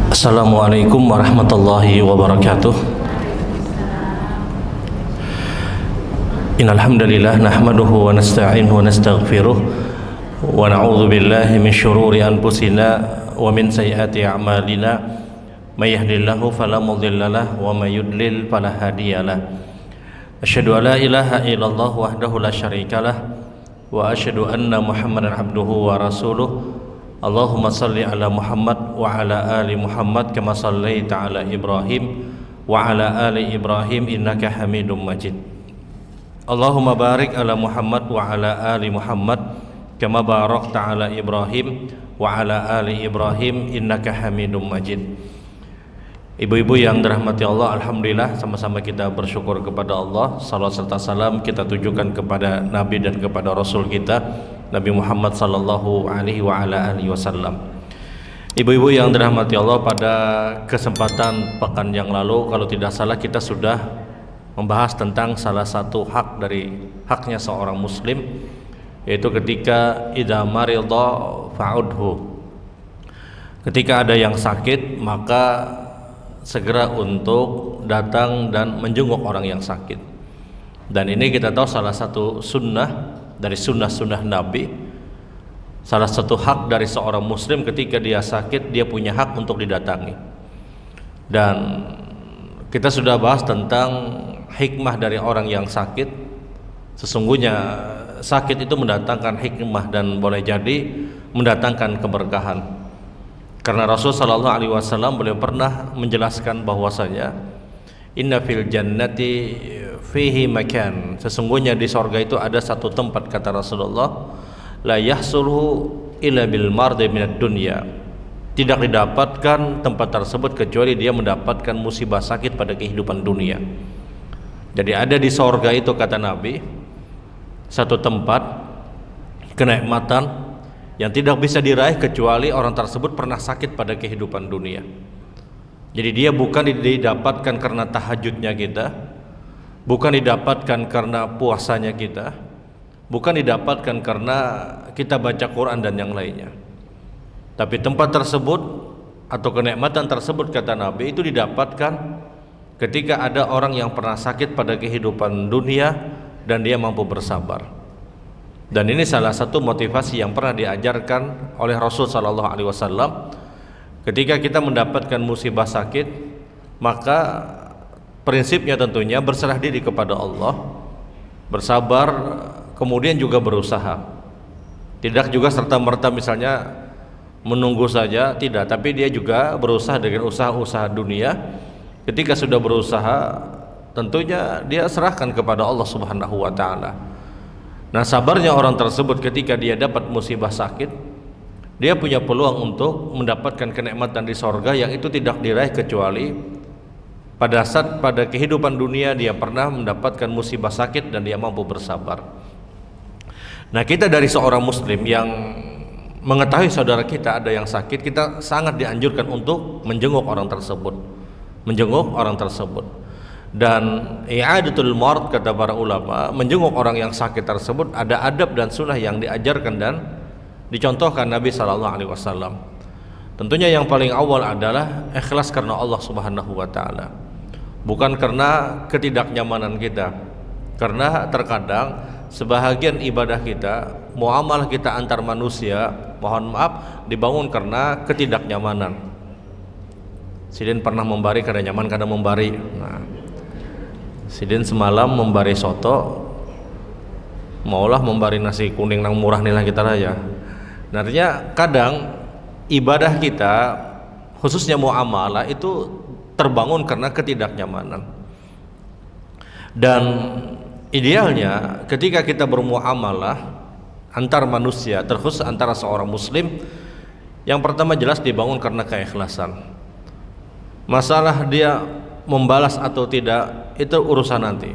Assalamualaikum warahmatullahi wabarakatuh. Innal hamdalillah nahmaduhu wa nasta'inuhu wa nastaghfiruh wa na'udzu billahi min shururi anfusina wa min sayyiati a'malina. May yahdihillahu fala mudilla lahu wa may yudlil fala hadiyalah. Asyhadu an la ilaha illallah wahdahu la syarikalah wa asyhadu anna Muhammadan abduhu wa rasuluh. Allahumma salli ala Muhammad wa ala ali Muhammad kama sallaita ala Ibrahim wa ala ali Ibrahim innaka Hamidum Majid. Allahumma barik ala Muhammad wa ala ali Muhammad kama barakta ala Ibrahim wa ala ali Ibrahim innaka Hamidum Majid. Ibu-ibu yang dirahmati Allah, alhamdulillah sama-sama kita bersyukur kepada Allah. Salawat serta salam kita tujukan kepada Nabi dan kepada Rasul kita Nabi Muhammad sallallahu alaihi wa ala alihi wasallam. Ibu-ibu yang dirahmati Allah, pada kesempatan pekan yang lalu kalau tidak salah kita sudah membahas tentang salah satu hak dari haknya seorang muslim, yaitu ketika idza marida fa'udhu. Ketika ada yang sakit maka segera untuk datang dan menjenguk orang yang sakit. Dan ini kita tahu salah satu sunnah dari sunnah-sunnah Nabi, salah satu hak dari seorang muslim ketika dia sakit, dia punya hak untuk didatangi. Dan kita sudah bahas tentang hikmah dari orang yang sakit. Sesungguhnya sakit itu mendatangkan hikmah dan boleh jadi mendatangkan keberkahan. Karena Rasul sallallahu alaihi wasallam beliau pernah menjelaskan bahwasanya inna fil jannati fihi makan, sesungguhnya di sorga itu ada satu tempat, kata Rasulullah, la yahsuluhu illa bil mardi minad dunya, tidak didapatkan tempat tersebut kecuali dia mendapatkan musibah sakit pada kehidupan dunia. Jadi ada di sorga itu, kata Nabi, satu tempat kenikmatan yang tidak bisa diraih kecuali orang tersebut pernah sakit pada kehidupan dunia. Jadi dia bukan didapatkan karena tahajudnya kita, bukan didapatkan karena puasanya kita, bukan didapatkan karena kita baca Quran dan yang lainnya. Tapi tempat tersebut atau kenikmatan tersebut, kata Nabi, itu didapatkan ketika ada orang yang pernah sakit pada kehidupan dunia dan dia mampu bersabar. Dan ini salah satu motivasi yang pernah diajarkan oleh Rasul sallallahu alaihi wasallam. Ketika kita mendapatkan musibah sakit, maka prinsipnya tentunya berserah diri kepada Allah, bersabar, kemudian juga berusaha. Tidak juga serta-merta misalnya menunggu saja, tidak, tapi dia juga berusaha dengan usaha-usaha dunia. Ketika sudah berusaha, tentunya dia serahkan kepada Allah Subhanahu wa taala. Nah, sabarnya orang tersebut ketika dia dapat musibah sakit, dia punya peluang untuk mendapatkan kenikmatan di sorga yang itu tidak diraih kecuali pada saat pada kehidupan dunia dia pernah mendapatkan musibah sakit dan dia mampu bersabar. Nah, kita dari seorang muslim yang mengetahui saudara kita ada yang sakit, kita sangat dianjurkan untuk menjenguk orang tersebut. Menjenguk orang tersebut. Dan i'adatul mard, kata para ulama, menjenguk orang yang sakit tersebut ada adab dan sunnah yang diajarkan dan dicontohkan Nabi sallallahu alaihi wasallam. Tentunya yang paling awal adalah ikhlas karena Allah Subhanahu wa taala. Bukan karena ketidaknyamanan kita. Karena terkadang sebahagian ibadah kita, muamalah kita antar manusia, mohon maaf, dibangun karena ketidaknyamanan. Sidin pernah membari karena nyaman, karena membari. Nah, Sidin semalam membari soto, maulah membari nasi kuning nang murah nih lah kita aja. Nah, artinya kadang ibadah kita khususnya muamalah itu terbangun karena ketidaknyamanan. Dan idealnya ketika kita bermuamalah antar manusia, terkhusus antara seorang muslim, yang pertama jelas dibangun karena keikhlasan. Masalah dia membalas atau tidak itu urusan nanti.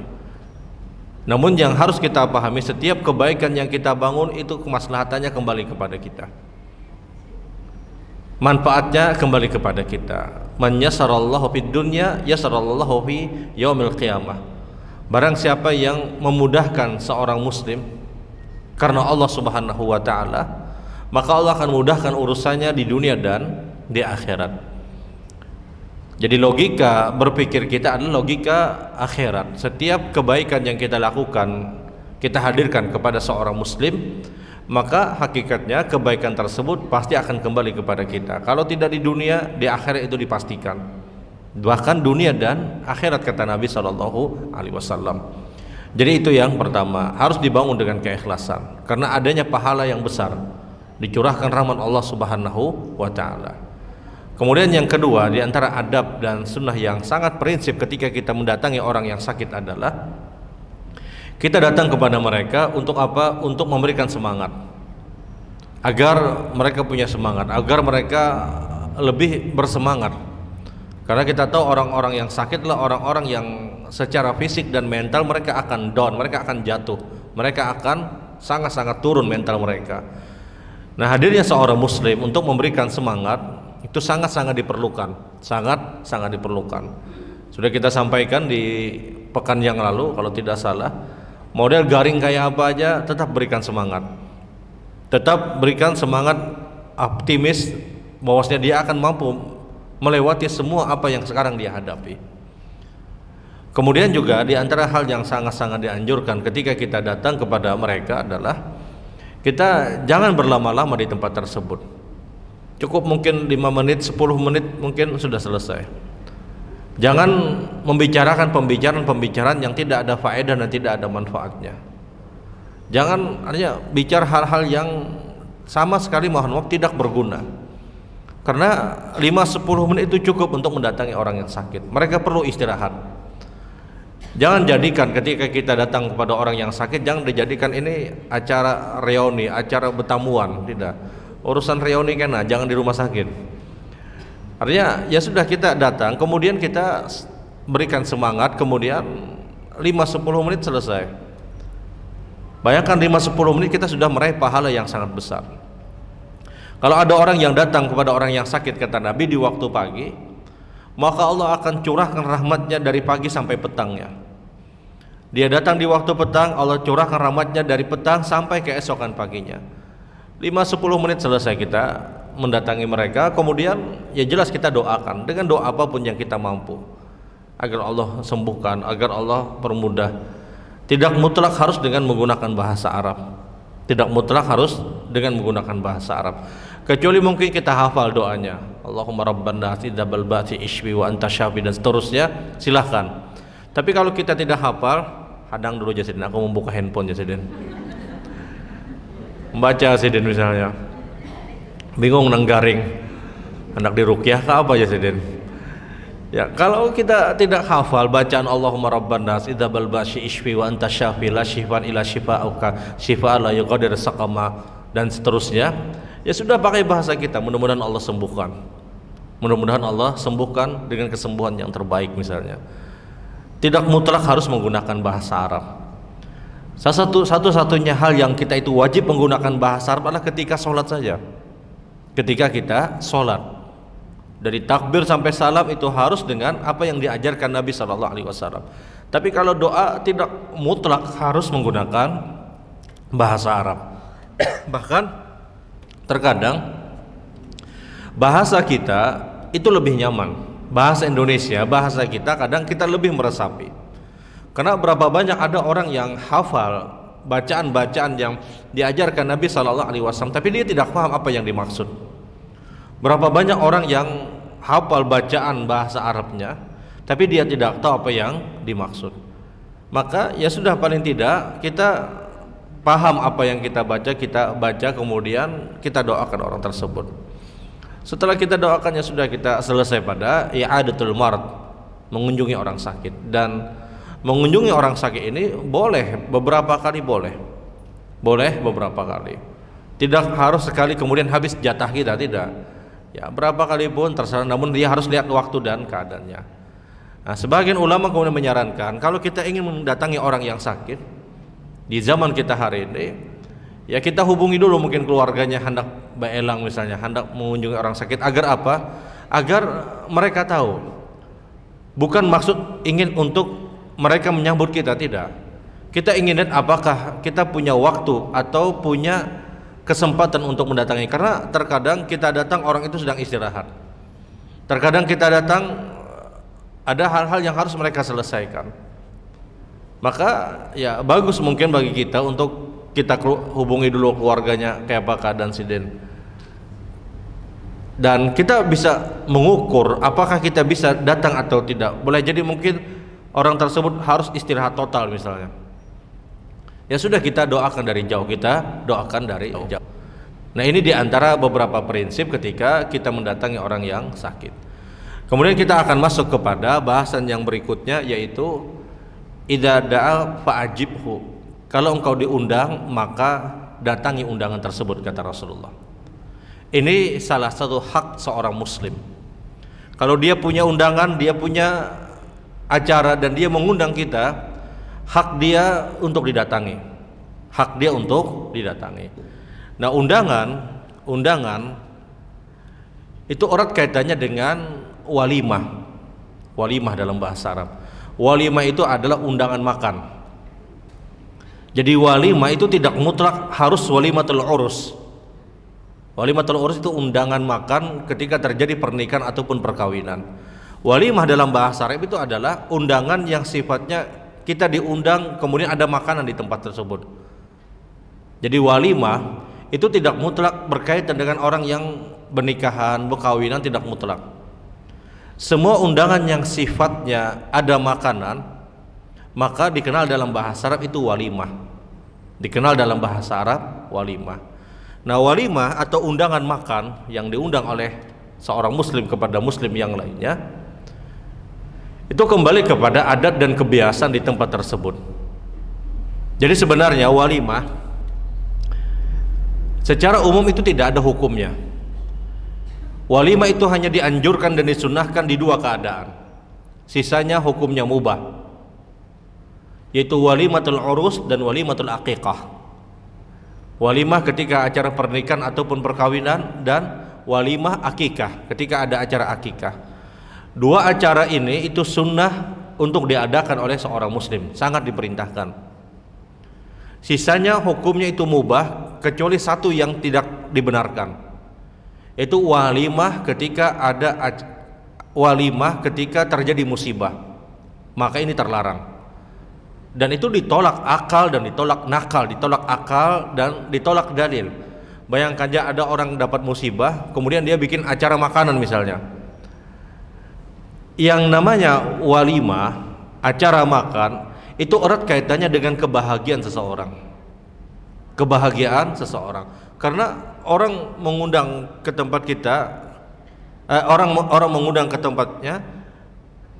Namun yang harus kita pahami, setiap kebaikan yang kita bangun itu kemaslahatannya kembali kepada kita, manfaatnya kembali kepada kita. Man yasarallahu fid dunya yasarallahu fi yaumil qiyamah. Barang siapa yang memudahkan seorang muslim karena Allah Subhanahu wa taala, maka Allah akan mudahkan urusannya di dunia dan di akhirat. Jadi logika berpikir kita adalah logika akhirat. Setiap kebaikan yang kita lakukan, kita hadirkan kepada seorang muslim, maka hakikatnya kebaikan tersebut pasti akan kembali kepada kita. Kalau tidak di dunia, di akhirat itu dipastikan. Bahkan dunia dan akhirat, kata Nabi SAW. Jadi itu yang pertama, harus dibangun dengan keikhlasan, karena adanya pahala yang besar, dicurahkan rahmat Allah Subhanahu wa Ta'ala. Kemudian yang kedua, di antara adab dan sunnah yang sangat prinsip ketika kita mendatangi orang yang sakit adalah kita datang kepada mereka untuk apa? Untuk memberikan semangat, agar mereka punya semangat, agar mereka lebih bersemangat. Karena kita tahu orang-orang yang sakit adalah orang-orang yang secara fisik dan mental mereka akan down, mereka akan jatuh, mereka akan sangat-sangat turun mental mereka. Nah, hadirnya seorang muslim untuk memberikan semangat itu sangat-sangat diperlukan, sangat-sangat diperlukan. Sudah kita sampaikan di pekan yang lalu kalau tidak salah, model garing kayak apa aja tetap berikan semangat, tetap berikan semangat, optimis bahwasanya dia akan mampu melewati semua apa yang sekarang dia hadapi. Kemudian juga di antara hal yang sangat-sangat dianjurkan ketika kita datang kepada mereka adalah kita jangan berlama-lama di tempat tersebut. Cukup mungkin 5 menit, 10 menit mungkin sudah selesai. Jangan membicarakan pembicaraan yang tidak ada faedah dan tidak ada manfaatnya. Jangan artinya bicara hal-hal yang sama sekali mohon maaf tidak berguna. Karena 5-10 menit itu cukup untuk mendatangi orang yang sakit. Mereka perlu istirahat. Jangan jadikan ketika kita datang kepada orang yang sakit, jangan dijadikan ini acara reuni, acara betamuan, tidak. Urusan reuni kena, jangan di rumah sakit. Artinya ya sudah, kita datang, kemudian kita berikan semangat, kemudian 5-10 menit selesai. Bayangkan 5-10 menit kita sudah meraih pahala yang sangat besar. Kalau ada orang yang datang kepada orang yang sakit, kata Nabi, di waktu pagi, maka Allah akan curahkan rahmatnya dari pagi sampai petangnya. Dia datang di waktu petang, Allah curahkan rahmatnya dari petang sampai keesokan paginya. 5-10 menit selesai kita mendatangi mereka, kemudian ya jelas kita doakan dengan doa apapun yang kita mampu agar Allah sembuhkan, agar Allah permudah. Tidak mutlak harus dengan menggunakan bahasa Arab, tidak mutlak harus dengan menggunakan bahasa Arab, kecuali mungkin kita hafal doanya, Allahumma rabban nas idzabal ba'si ishfi wa anta syafi, dan seterusnya, silahkan. Tapi kalau kita tidak hafal, hadang dulu Jasidin, aku membuka handphone Jasidin, membaca Jasidin misalnya, bingung nang garing, hendak diruqyah ke apa Jasidin? Ya, kalau kita tidak hafal bacaan Allahumma rabban nas idzabal ba'si ishfi wa anta syafi la syifaan illa syifauka syifaa la yughadiru saqama, dan seterusnya, ya sudah pakai bahasa kita, mudah-mudahan Allah sembuhkan, mudah-mudahan Allah sembuhkan dengan kesembuhan yang terbaik misalnya. Tidak mutlak harus menggunakan bahasa Arab. Satu-satunya hal yang kita itu wajib menggunakan bahasa Arab adalah ketika sholat saja. Ketika kita sholat, dari takbir sampai salam itu harus dengan apa yang diajarkan Nabi SAW. Tapi kalau doa tidak mutlak harus menggunakan bahasa Arab. Bahkan terkadang bahasa kita itu lebih nyaman, bahasa Indonesia, bahasa kita kadang kita lebih meresapi. Karena berapa banyak ada orang yang hafal bacaan-bacaan yang diajarkan Nabi SAW, tapi dia tidak paham apa yang dimaksud. Berapa banyak orang yang hafal bacaan bahasa Arabnya, tapi dia tidak tahu apa yang dimaksud. Maka ya sudah, paling tidak kita paham apa yang kita baca, kemudian kita doakan orang tersebut. Setelah kita doakan, ya sudah, kita selesai pada i'adatul marad, mengunjungi orang sakit. Dan mengunjungi orang sakit ini boleh beberapa kali, boleh beberapa kali, tidak harus sekali kemudian habis jatah kita, tidak. Ya, berapa kali pun terserah, namun dia harus lihat waktu dan keadaannya. Nah, sebagian ulama kemudian menyarankan kalau kita ingin mendatangi orang yang sakit di zaman kita hari ini, ya kita hubungi dulu mungkin keluarganya, hendak baelang misalnya, hendak mengunjungi orang sakit. Agar apa? Agar mereka tahu, bukan maksud ingin untuk mereka menyambut kita, tidak. Kita ingin lihat apakah kita punya waktu atau punya kesempatan untuk mendatangi. Karena terkadang kita datang orang itu sedang istirahat, terkadang kita datang ada hal-hal yang harus mereka selesaikan. Maka ya bagus mungkin bagi kita untuk kita hubungi dulu keluarganya kayak apa keadaan si Den, dan kita bisa mengukur apakah kita bisa datang atau tidak. Boleh jadi mungkin orang tersebut harus istirahat total misalnya, ya sudah, kita doakan dari jauh, kita doakan dari jauh. Nah, ini diantara beberapa prinsip ketika kita mendatangi orang yang sakit. Kemudian kita akan masuk kepada bahasan yang berikutnya, yaitu idza da'a fa'ajibhu. Kalau engkau diundang maka datangi undangan tersebut, kata Rasulullah. Ini salah satu hak seorang muslim. Kalau dia punya undangan, dia punya acara dan dia mengundang kita, hak dia untuk didatangi. Hak dia untuk didatangi. Nah, undangan itu erat kaitannya dengan walimah. Walimah dalam bahasa Arab. Walimah itu adalah undangan makan. Jadi walimah itu tidak mutlak harus walimatul urus. Walimatul urus itu undangan makan ketika terjadi pernikahan ataupun perkawinan. Walimah dalam bahasa Arab itu adalah undangan yang sifatnya kita diundang kemudian ada makanan di tempat tersebut. Jadi walimah itu tidak mutlak berkaitan dengan orang yang bernikahan, berkawinan, tidak mutlak. Semua undangan yang sifatnya ada makanan maka dikenal dalam bahasa Arab itu walimah. Dikenal dalam bahasa Arab walimah. Nah, walimah atau undangan makan yang diundang oleh seorang muslim kepada muslim yang lainnya itu kembali kepada adat dan kebiasaan di tempat tersebut. Jadi sebenarnya walimah secara umum itu tidak ada hukumnya. Walimah itu hanya dianjurkan dan disunahkan di dua keadaan. Sisanya hukumnya mubah, yaitu walimatul urus dan walimatul aqiqah. Walimah ketika acara pernikahan ataupun perkawinan, dan walimah akikah ketika ada acara akikah. Dua acara ini itu sunnah untuk diadakan oleh seorang muslim, sangat diperintahkan. Sisanya hukumnya itu mubah kecuali satu yang tidak dibenarkan, itu walimah ketika ada walimah ketika terjadi musibah, maka ini terlarang. Dan itu ditolak akal dan ditolak nakal, ditolak akal dan ditolak dalil. Bayangkan aja ada orang dapat musibah kemudian dia bikin acara makanan misalnya. Yang namanya walimah, acara makan, itu erat kaitannya dengan kebahagiaan seseorang. Kebahagiaan seseorang. Karena orang mengundang ke tempat kita, orang mengundang ke tempatnya,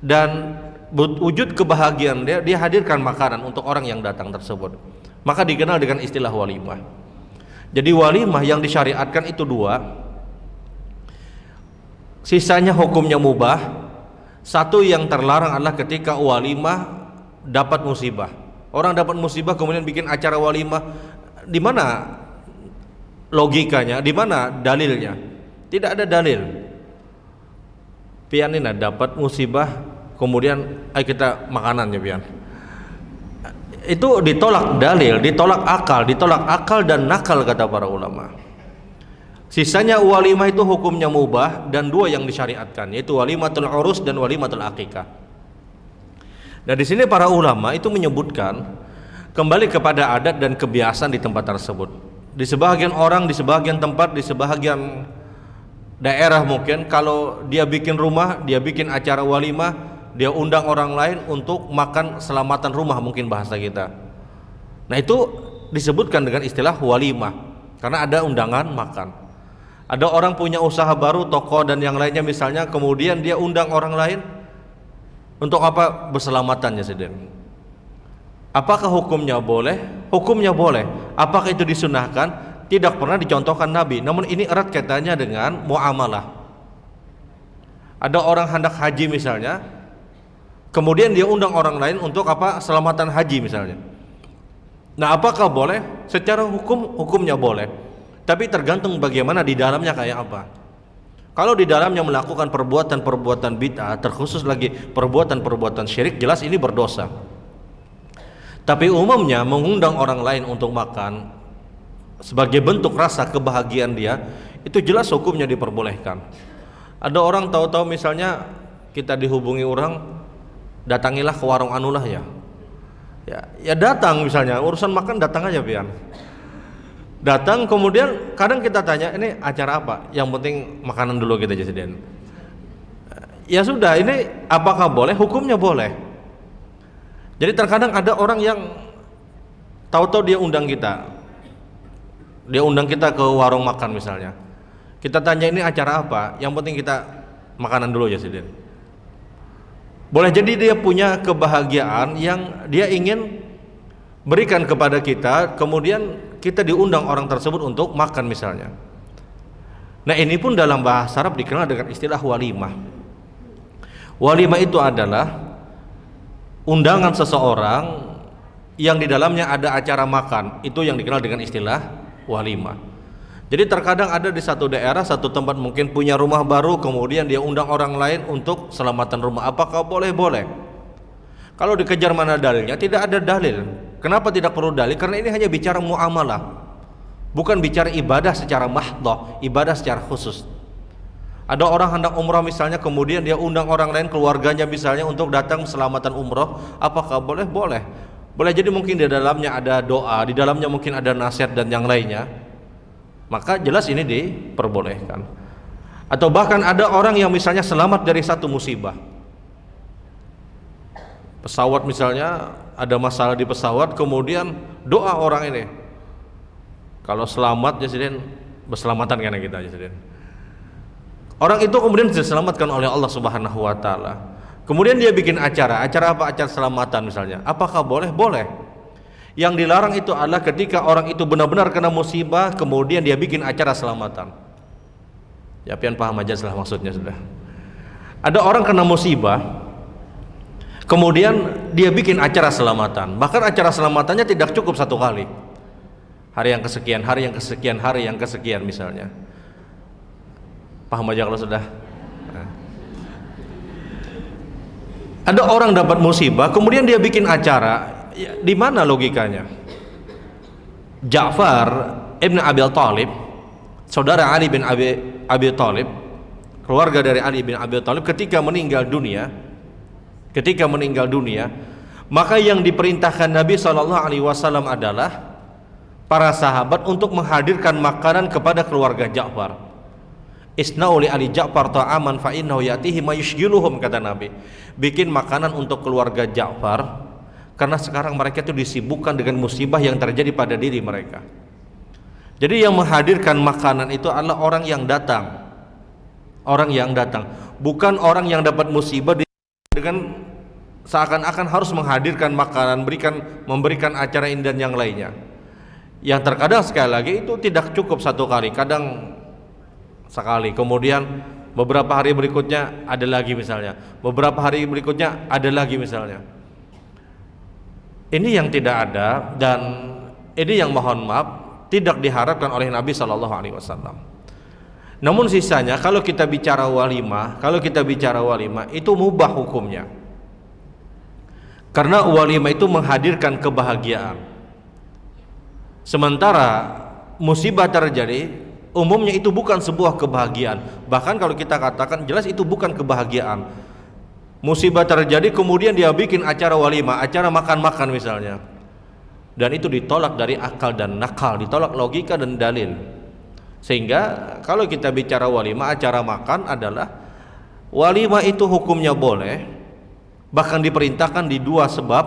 dan wujud kebahagiaan dia hadirkan makanan untuk orang yang datang tersebut, maka dikenal dengan istilah walimah. Jadi walimah yang disyariatkan itu dua, sisanya hukumnya mubah. Satu yang terlarang adalah ketika walimah dapat musibah. Orang dapat musibah kemudian bikin acara walimah, di mana logikanya, di mana dalilnya? Tidak ada dalil. Pianina dapat musibah kemudian ayo kita makanannya pian. Itu ditolak dalil, ditolak akal dan nakal kata para ulama. Sisanya walimah itu hukumnya mubah dan dua yang disyariatkan, yaitu walimatul urus dan walimatul aqiqah. Nah, di sini para ulama itu menyebutkan kembali kepada adat dan kebiasaan di tempat tersebut. Di sebagian orang, di sebagian tempat, di sebagian daerah mungkin kalau dia bikin rumah, dia bikin acara walimah, dia undang orang lain untuk makan selamatan rumah, mungkin bahasa kita. Nah, itu disebutkan dengan istilah walimah karena ada undangan makan. Ada orang punya usaha baru, toko dan yang lainnya misalnya, kemudian dia undang orang lain untuk apa? Berselamatannya sedang. Apakah hukumnya boleh? Hukumnya boleh. Apakah itu disunahkan? Tidak pernah dicontohkan Nabi. Namun ini erat kaitannya dengan muamalah. Ada orang hendak haji misalnya, kemudian dia undang orang lain untuk apa? Selamatan haji misalnya. Nah, apakah boleh? Secara hukumnya boleh. Tapi tergantung bagaimana di dalamnya kayak apa. Kalau di dalamnya melakukan perbuatan-perbuatan bid'ah, terkhusus lagi perbuatan-perbuatan syirik, jelas ini berdosa. Tapi umumnya mengundang orang lain untuk makan sebagai bentuk rasa kebahagiaan dia, itu jelas hukumnya diperbolehkan. Ada orang tahu-tahu misalnya kita dihubungi orang, datangilah ke warung anulah ya. Ya datang misalnya, urusan makan datang aja pian. Datang kemudian kadang kita tanya, ini acara apa? Yang penting makanan dulu kita jadi. Ya sudah, ini apakah boleh? Hukumnya boleh. Jadi terkadang ada orang yang tahu-tahu dia undang kita ke warung makan misalnya. Kita tanya ini acara apa? Yang penting kita makanan dulu ya Sidin. Boleh jadi dia punya kebahagiaan yang dia ingin berikan kepada kita, kemudian kita diundang orang tersebut untuk makan misalnya. Nah ini pun dalam bahasa Arab dikenal dengan istilah walimah. Walimah itu adalah undangan seseorang yang di dalamnya ada acara makan, itu yang dikenal dengan istilah walimah. Jadi terkadang ada di satu daerah, satu tempat mungkin punya rumah baru, kemudian dia undang orang lain untuk selamatan rumah. Apakah boleh? Boleh. Kalau dikejar mana dalilnya? Tidak ada dalil. Kenapa tidak perlu dalil? Karena ini hanya bicara muamalah, bukan bicara ibadah secara mahdhah, ibadah secara khusus. Ada orang hendak umrah misalnya, kemudian dia undang orang lain, keluarganya misalnya, untuk datang selamatan umrah. Apakah boleh? Boleh. Boleh jadi mungkin di dalamnya ada doa, di dalamnya mungkin ada nasihat dan yang lainnya. Maka jelas ini diperbolehkan. Atau bahkan ada orang yang misalnya selamat dari satu musibah. Pesawat misalnya, ada masalah di pesawat, kemudian doa orang ini, kalau selamat jadi berselamatan karena kita jadi. Orang itu kemudian diselamatkan oleh Allah Subhanahu wa taala. Kemudian dia bikin acara apa? Acara selamatan misalnya. Apakah boleh? Boleh. Yang dilarang itu adalah ketika orang itu benar-benar kena musibah, kemudian dia bikin acara selamatan. Ya pian paham aja lah maksudnya sudah. Ada orang kena musibah, kemudian dia bikin acara selamatan. Bahkan acara selamatannya tidak cukup satu kali. Hari yang kesekian, hari yang kesekian, hari yang kesekian misalnya. Paham aja kalau sudah. Ada orang dapat musibah, kemudian dia bikin acara. Ya, di mana logikanya? Ja'far ibn Abi Thalib, saudara Ali bin Abi Thalib, keluarga dari Ali bin Abi Thalib, ketika meninggal dunia, maka yang diperintahkan Nabi SAW adalah para sahabat untuk menghadirkan makanan kepada keluarga Ja'far. Isna'u li Ali Ja'far ta'aman fa innahu ya'tihi ma yushghiluhum, kata Nabi. Bikin makanan untuk keluarga Ja'far karena sekarang mereka itu disibukkan dengan musibah yang terjadi pada diri mereka. Jadi yang menghadirkan makanan itu adalah orang yang datang. Orang yang datang, bukan orang yang dapat musibah dengan seakan-akan harus menghadirkan makanan, memberikan acara ini dan yang lainnya. Yang terkadang sekali lagi itu tidak cukup satu kali, kadang sekali, kemudian beberapa hari berikutnya ada lagi misalnya, beberapa hari berikutnya ada lagi misalnya. Ini yang tidak ada, dan ini yang mohon maaf tidak diharapkan oleh Nabi SAW. Namun sisanya kalau kita bicara walimah, itu mubah hukumnya. Karena walimah itu menghadirkan kebahagiaan. Sementara musibah terjadi, umumnya itu bukan sebuah kebahagiaan. Bahkan kalau kita katakan jelas itu bukan kebahagiaan. Musibah terjadi kemudian dia bikin acara walimah, acara makan-makan misalnya. Dan itu ditolak dari akal dan nakal, ditolak logika dan dalil. Sehingga kalau kita bicara walimah, acara makan adalah walimah itu hukumnya boleh, bahkan diperintahkan di dua sebab,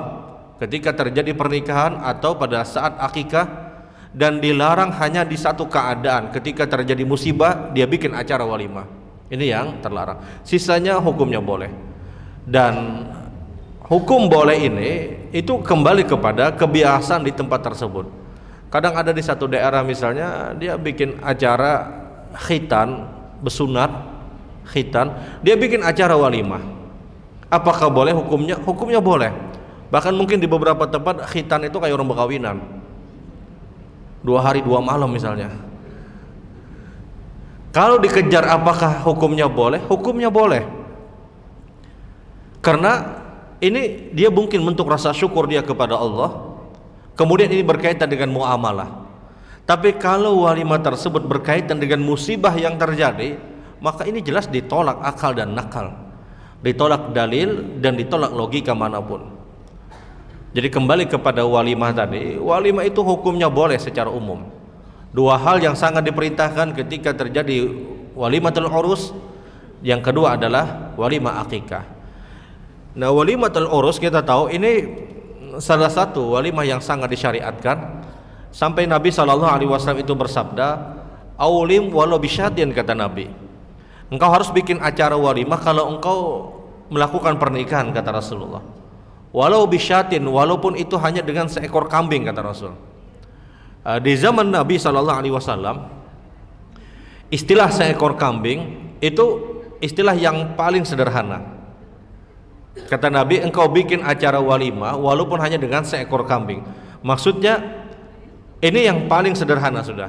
ketika terjadi pernikahan atau pada saat akikah, dan dilarang hanya di satu keadaan, ketika terjadi musibah dia bikin acara walimah. Ini yang terlarang. Sisanya hukumnya boleh. Dan hukum boleh ini itu kembali kepada kebiasaan di tempat tersebut. Kadang ada di satu daerah misalnya dia bikin acara khitan, besunat, khitan, dia bikin acara walimah. Apakah boleh hukumnya? Hukumnya boleh. Bahkan mungkin di beberapa tempat khitan itu kayak orang berkawinan, 2 hari 2 malam misalnya. Kalau dikejar apakah hukumnya boleh? Hukumnya boleh. Karena ini dia mungkin bentuk rasa syukur dia kepada Allah. Kemudian ini berkaitan dengan muamalah. Tapi kalau walimah tersebut berkaitan dengan musibah yang terjadi, maka ini jelas ditolak akal dan nakal. ditolak dalil dan ditolak logika manapun. Jadi kembali kepada walimah tadi, walimah itu hukumnya boleh secara umum. Dua hal yang sangat diperintahkan ketika terjadi walimatul urus, yang kedua adalah walimah akikah. Nah, walimatul urus kita tahu ini salah satu walimah yang sangat disyariatkan, sampai Nabi SAW itu bersabda, "Aulim walau bisyadin," kata Nabi. Engkau harus bikin acara walimah kalau engkau melakukan pernikahan, kata Rasulullah. Walau bisyatin, walaupun itu hanya dengan seekor kambing, kata Rasul. Di zaman Nabi SAW, istilah seekor kambing itu istilah yang paling sederhana. Kata Nabi, engkau bikin acara walimah walaupun hanya dengan seekor kambing. Maksudnya ini yang paling sederhana sudah.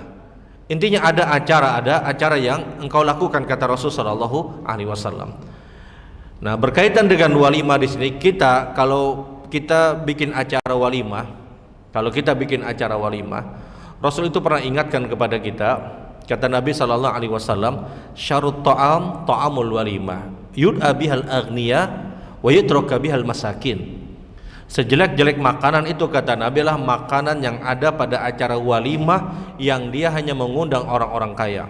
Intinya ada acara yang engkau lakukan, kata Rasul SAW. Nah, berkaitan dengan walimah di sini, kalau kita bikin acara walimah, Rasul itu pernah ingatkan kepada kita, kata Nabi SAW, syarut ta'am ta'amul walimah, yud'a bihal aghniya wa yutraka bihal masakin. Sejelek-jelek makanan itu, kata Nabi, adalah makanan yang ada pada acara walimah yang dia hanya mengundang orang-orang kaya,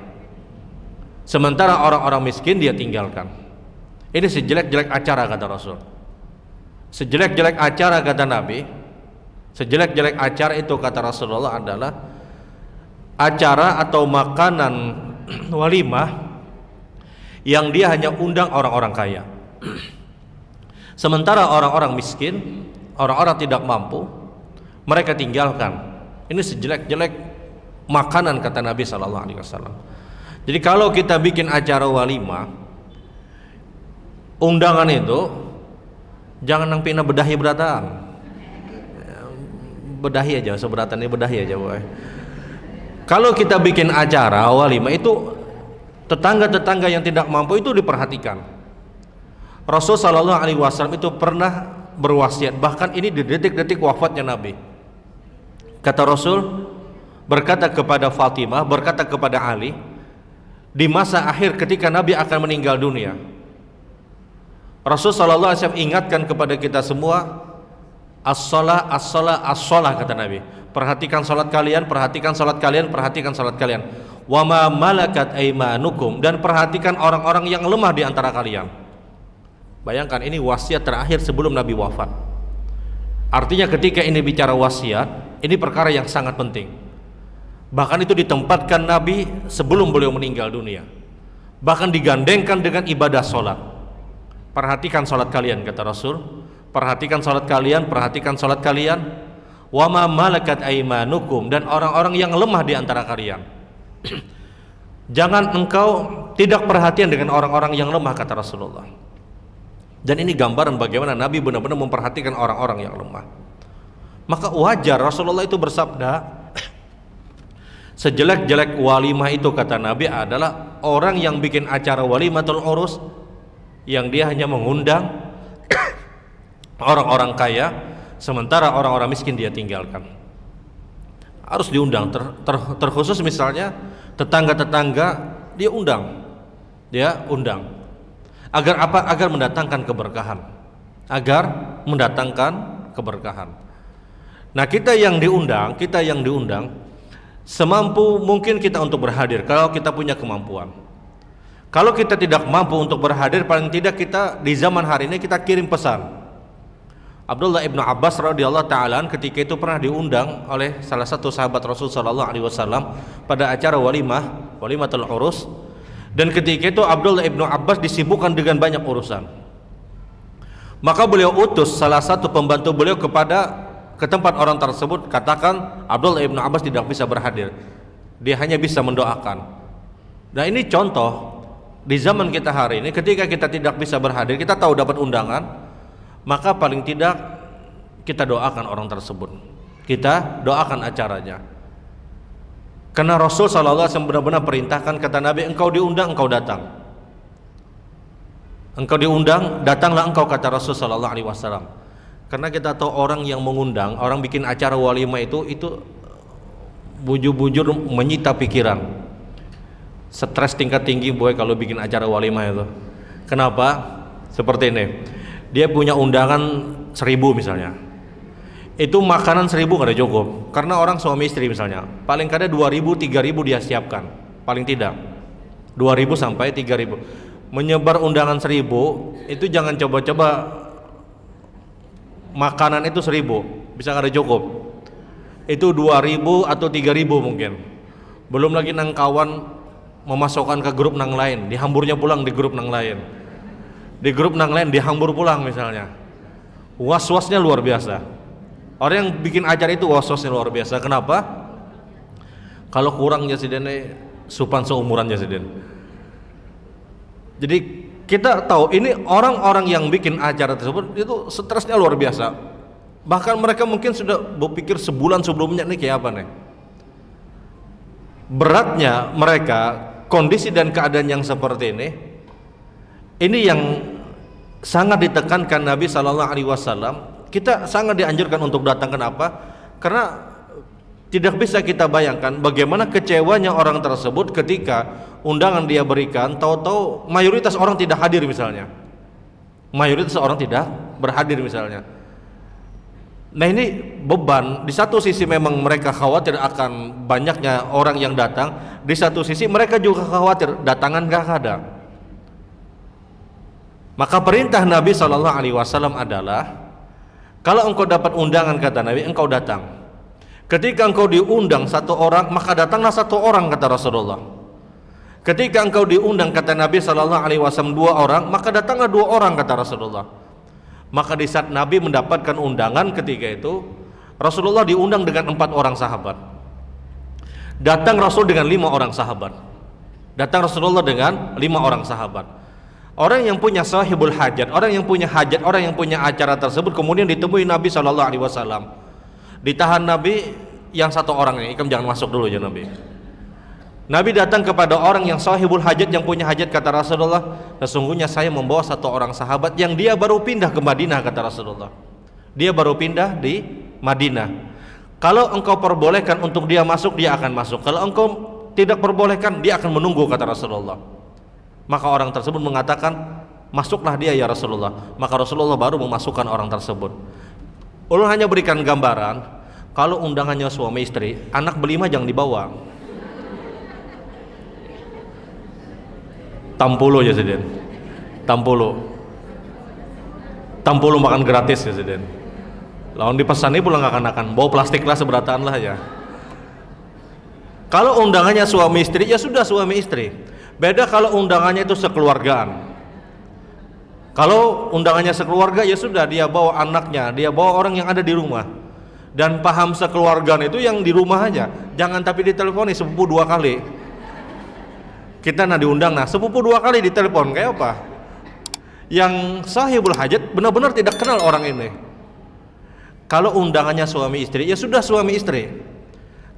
sementara orang-orang miskin dia tinggalkan. Ini sejelek-jelek acara, kata Rasul. Sejelek-jelek acara, kata Nabi, sejelek-jelek acara itu, kata Rasulullah, adalah acara atau makanan walimah yang dia hanya undang orang-orang kaya, sementara orang-orang miskin, orang-orang tidak mampu, mereka tinggalkan. Ini sejelek-jelek makanan, kata Nabi SAW. Jadi kalau kita bikin acara walimah, undangan itu jangan nang pina bedahi berataan, bedahi aja, seberatan ini bedahi aja boy. Kalau kita bikin acara walimah itu, tetangga-tetangga yang tidak mampu itu diperhatikan. Rasul SAW itu pernah berwasiat, bahkan ini di detik-detik wafatnya Nabi. Kata Rasul, berkata kepada Fatimah, berkata kepada Ali, di masa akhir ketika Nabi akan meninggal dunia, Rasul SAW ingatkan kepada kita semua, as-shalah, as-shalah, as-shalah, kata Nabi. Perhatikan salat kalian, perhatikan salat kalian, perhatikan salat kalian. Wa ma malakat aimanukum, dan perhatikan orang-orang yang lemah di antara kalian. Bayangkan, ini wasiat terakhir sebelum Nabi wafat. Artinya ketika ini bicara wasiat, ini perkara yang sangat penting. Bahkan itu ditempatkan Nabi sebelum beliau meninggal dunia. Bahkan digandengkan dengan ibadah salat. Perhatikan salat kalian, kata Rasul. Perhatikan salat kalian, perhatikan salat kalian. Wa ma malakat aimanukum, dan orang-orang yang lemah di antara kalian. Jangan engkau tidak perhatian dengan orang-orang yang lemah, kata Rasulullah. Dan ini gambaran bagaimana Nabi benar-benar memperhatikan orang-orang yang lemah. Maka wajar Rasulullah itu bersabda, sejelek-jelek walimah itu, kata Nabi, adalah orang yang bikin acara walimatul urus yang dia hanya mengundang orang-orang kaya, sementara orang-orang miskin dia tinggalkan. Harus diundang, terkhusus misalnya tetangga-tetangga dia undang. Agar apa? Agar mendatangkan keberkahan. Nah, kita yang diundang semampu mungkin kita untuk berhadir kalau kita punya kemampuan. Kalau kita tidak mampu untuk berhadir, paling tidak kita di zaman hari ini kita kirim pesan. Abdullah ibnu Abbas radhiyallahu ta'ala ketika itu pernah diundang oleh salah satu sahabat Rasul sallallahu alaihi wasallam pada acara walimatul urus, dan ketika itu Abdullah ibnu Abbas disibukkan dengan banyak urusan. Maka beliau utus salah satu pembantu beliau ke tempat orang tersebut, katakan Abdullah ibnu Abbas tidak bisa berhadir, dia hanya bisa mendoakan. Nah, ini contoh di zaman kita hari ini, ketika kita tidak bisa berhadir, kita tahu dapat undangan, maka paling tidak kita doakan orang tersebut, kita doakan acaranya. Karena Rasul SAW benar-benar perintahkan, kata Nabi, engkau diundang, engkau datang. Engkau diundang, datanglah engkau, kata Rasul SAW. Karena kita tahu orang yang mengundang, orang bikin acara walimah itu bujur-bujur menyita pikiran. Stres tingkat tinggi boy kalau bikin acara walimah itu. Kenapa? Seperti ini, dia punya undangan 1000 misalnya, itu makanan 1000 nggak ada cukup, karena orang suami istri misalnya, paling kada 2000 3000 dia siapkan, paling tidak 2000 sampai 3000. Menyebar undangan 1000 itu jangan coba-coba makanan itu 1000 bisa nggak ada cukup, itu 2000 atau 3000 mungkin, belum lagi nang kawan memasukkan ke grup nang lain, dihamburnya pulang di grup nang lain, di grup nang lain dihambur pulang misalnya. Was-wasnya luar biasa. Orang yang bikin acara itu was-wasnya luar biasa. Kenapa? Kalau kurang Jasiden supan seumuran Jasiden. Jadi kita tahu ini orang-orang yang bikin acara tersebut itu stresnya luar biasa. Bahkan mereka mungkin sudah berpikir sebulan sebelumnya nih kayak apa nih. Beratnya mereka, kondisi dan keadaan yang seperti ini yang sangat ditekankan Nabi Sallallahu Alaihi Wasallam. Kita sangat dianjurkan untuk datang. Kenapa? Karena tidak bisa kita bayangkan bagaimana kecewanya orang tersebut ketika undangan dia berikan, tahu-tahu mayoritas orang tidak hadir misalnya, mayoritas orang tidak berhadir misalnya. Nah ini beban. Di satu sisi memang mereka khawatir akan banyaknya orang yang datang, di satu sisi mereka juga khawatir datangan gak ada. Maka perintah Nabi Sallallahu Alaihi Wasallam adalah, kalau engkau dapat undangan, kata Nabi, engkau datang. Ketika engkau diundang 1 orang, maka datanglah 1 orang, kata Rasulullah. Ketika engkau diundang, kata Nabi Sallallahu Alaihi Wasallam, 2 orang, maka datanglah 2 orang, kata Rasulullah. Maka di saat Nabi mendapatkan undangan ketika itu, Rasulullah diundang dengan 4 orang sahabat. Datang Rasul dengan 5 orang sahabat. Datang Rasulullah dengan 5 orang sahabat. Orang yang punya sahibul hajat, orang yang punya hajat, orang yang punya acara tersebut kemudian ditemui Nabi Sallallahu Alaihi Wasallam. Ditahan Nabi yang 1 orang ini, ikam jangan masuk dulu ya Nabi. Nabi datang kepada orang yang sahibul hajat, yang punya hajat, kata Rasulullah, sesungguhnya saya membawa 1 orang sahabat yang dia baru pindah ke Madinah, kata Rasulullah. Dia baru pindah di Madinah. Kalau engkau perbolehkan untuk dia masuk, dia akan masuk. Kalau engkau tidak perbolehkan, dia akan menunggu, kata Rasulullah. Maka orang tersebut mengatakan, masuklah dia ya Rasulullah. Maka Rasulullah baru memasukkan orang tersebut. Ulun hanya berikan gambaran, kalau undangannya suami istri, anak berlima jangan dibawa. Tampulu ya Siden, tampulu makan gratis ya Siden. Lawan dipesani pulang akan bawa plastik lah seberataan lah ya. Kalau undangannya suami istri, ya sudah suami istri. Beda kalau undangannya itu sekeluargaan. Kalau undangannya sekeluarga, ya sudah, dia bawa anaknya, dia bawa orang yang ada di rumah. Dan paham sekeluargaan itu yang di rumah aja. Jangan tapi diteleponi sepupu 2 kali. Kita diundang, sepupu 2 kali ditelepon, kayak apa? Yang sahibul hajat benar-benar tidak kenal orang ini. Kalau undangannya suami istri, ya sudah suami istri.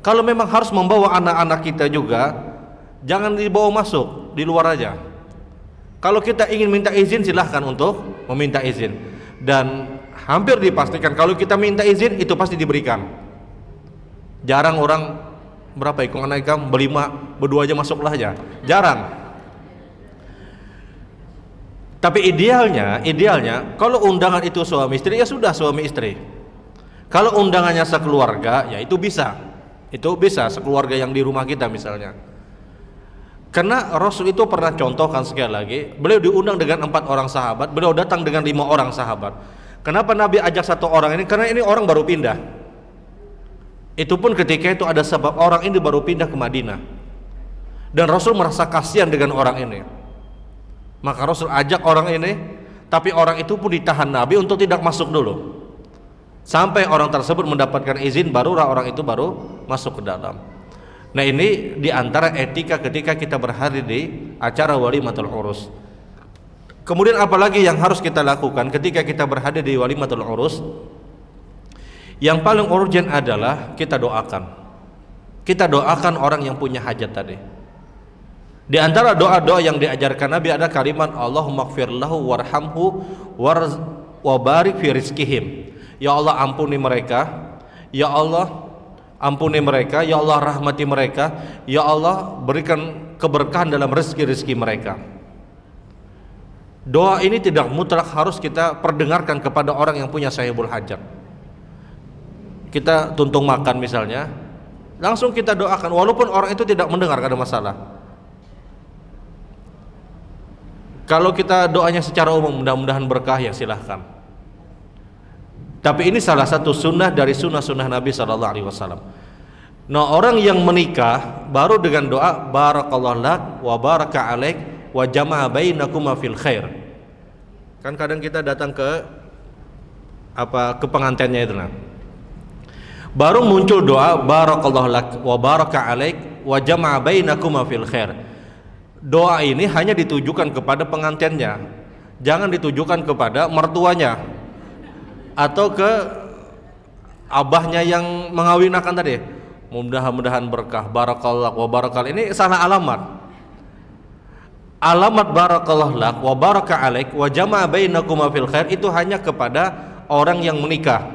Kalau memang harus membawa anak-anak kita juga, jangan dibawa masuk, di luar aja. Kalau kita ingin minta izin, silahkan untuk meminta izin. Dan hampir dipastikan kalau kita minta izin, itu pasti diberikan. Jarang orang berapa ikut anak ikam berlima, berdua aja masuklah aja, jarang. Tapi idealnya kalau undangan itu suami istri, ya sudah suami istri. Kalau undangannya sekeluarga, ya itu bisa sekeluarga yang di rumah kita misalnya. Karena Rasul itu pernah contohkan sekali lagi, beliau diundang dengan 4 orang sahabat, beliau datang dengan 5 orang sahabat. Kenapa Nabi ajak 1 orang ini? Karena ini orang baru pindah. Itu pun ketika itu ada sebab, orang ini baru pindah ke Madinah. Dan Rasul merasa kasihan dengan orang ini. Maka Rasul ajak orang ini, tapi orang itu pun ditahan Nabi untuk tidak masuk dulu. Sampai orang tersebut mendapatkan izin, barulah orang itu baru masuk ke dalam. Nah ini diantara etika ketika kita berhadir di acara walimatul urus. Kemudian apalagi yang harus kita lakukan ketika kita berhadir di walimatul urus? Yang paling urgent adalah kita doakan. Kita doakan orang yang punya hajat tadi. Di antara doa-doa yang diajarkan Nabi ada kalimat Allahumma gfir lahu warhamhu wa barik fi rizkihim. Ya Allah ampuni mereka, ya Allah ampuni mereka, ya Allah rahmati mereka, ya Allah berikan keberkahan dalam rezeki-rezeki mereka. Doa ini tidak mutlak harus kita perdengarkan kepada orang yang punya sahibul hajat. Kita tuntung makan misalnya, langsung kita doakan walaupun orang itu tidak mendengar, ada masalah. Kalau kita doanya secara umum mudah-mudahan berkah, ya silahkan. Tapi ini salah satu sunnah dari sunnah-sunnah Nabi SAW. Nah, orang yang menikah baru dengan doa barakallahu lak wa baraka alaik wa jama'a bainakuma fil khair. Kan kadang kita datang ke pengantinnya itu, nah, baru muncul doa barakallahu lak wa baraka alaik wa jama'a bainakuma fil khair. Doa ini hanya ditujukan kepada pengantinnya, jangan ditujukan kepada mertuanya atau ke abahnya yang mengawinakan tadi. Mudah-mudahan berkah, barakallahu wa barakal, ini salah alamat. Alamat barakallahu lak wa baraka alaik wa jama'a bainakuma fil khair itu hanya kepada orang yang menikah.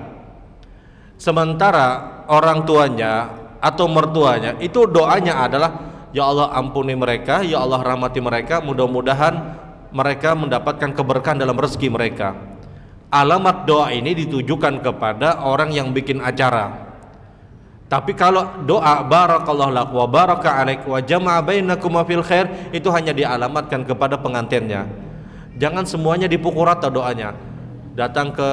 Sementara orang tuanya atau mertuanya itu doanya adalah ya Allah ampuni mereka, ya Allah rahmati mereka, mudah-mudahan mereka mendapatkan keberkahan dalam rezeki mereka. Alamat doa ini ditujukan kepada orang yang bikin acara. Tapi kalau doa barakallahu lak wa baraka alaik wa jama'a bainakuma fil khair itu hanya dialamatkan kepada pengantinnya. Jangan semuanya dipukul rata doanya. Datang ke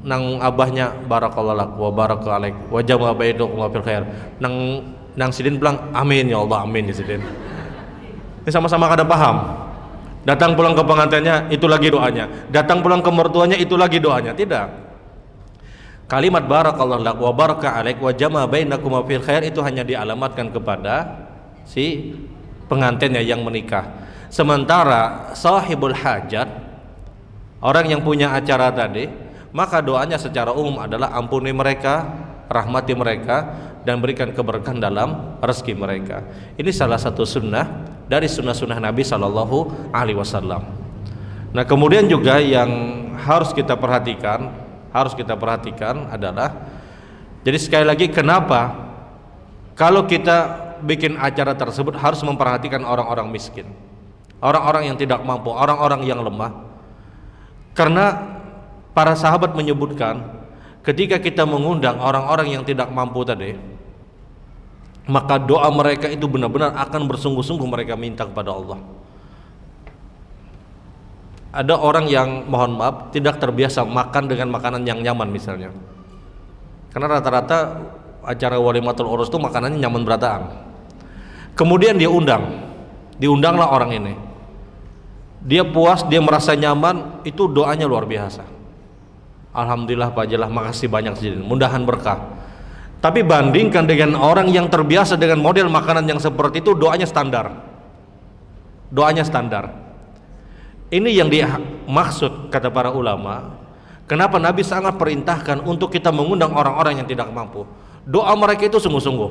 nang abahnya barakallahu lak wa baraka alaik wa jama'a bainakuma fil khair. Nang sidin bilang amin ya Allah, amin ya sidin. Ini sama-sama kada paham. Datang pulang ke pengantinnya itu lagi doanya. Datang pulang ke mertuanya itu lagi doanya. Tidak. Kalimat barakallahu lak wa baraka alaik wa jama'a bainakuma fil khair itu hanya dialamatkan kepada si pengantinnya yang menikah. Sementara sahibul hajat, orang yang punya acara tadi, maka doanya secara umum adalah ampuni mereka, rahmati mereka, dan berikan keberkahan dalam rezeki mereka. Ini salah satu sunnah dari sunnah-sunnah Nabi Sallallahu Alaihi Wasallam. Nah, kemudian juga yang harus kita perhatikan adalah, jadi sekali lagi, kenapa kalau kita bikin acara tersebut harus memperhatikan orang-orang miskin, orang-orang yang tidak mampu, orang-orang yang lemah. Karena para sahabat menyebutkan ketika kita mengundang orang-orang yang tidak mampu tadi, maka doa mereka itu benar-benar akan bersungguh-sungguh mereka minta kepada Allah. Ada orang yang mohon maaf tidak terbiasa makan dengan makanan yang nyaman misalnya, karena rata-rata acara walimatul urus itu makanannya nyaman berataan. Kemudian diundanglah orang ini, dia puas, dia merasa nyaman, itu doanya luar biasa. Alhamdulillah Pak Jelah, makasih banyak sih, mudahan berkah. Tapi bandingkan dengan orang yang terbiasa dengan model makanan yang seperti itu, doanya standar. Ini yang dimaksud kata para ulama. Kenapa Nabi sangat perintahkan untuk kita mengundang orang-orang yang tidak mampu. Doa mereka itu sungguh-sungguh.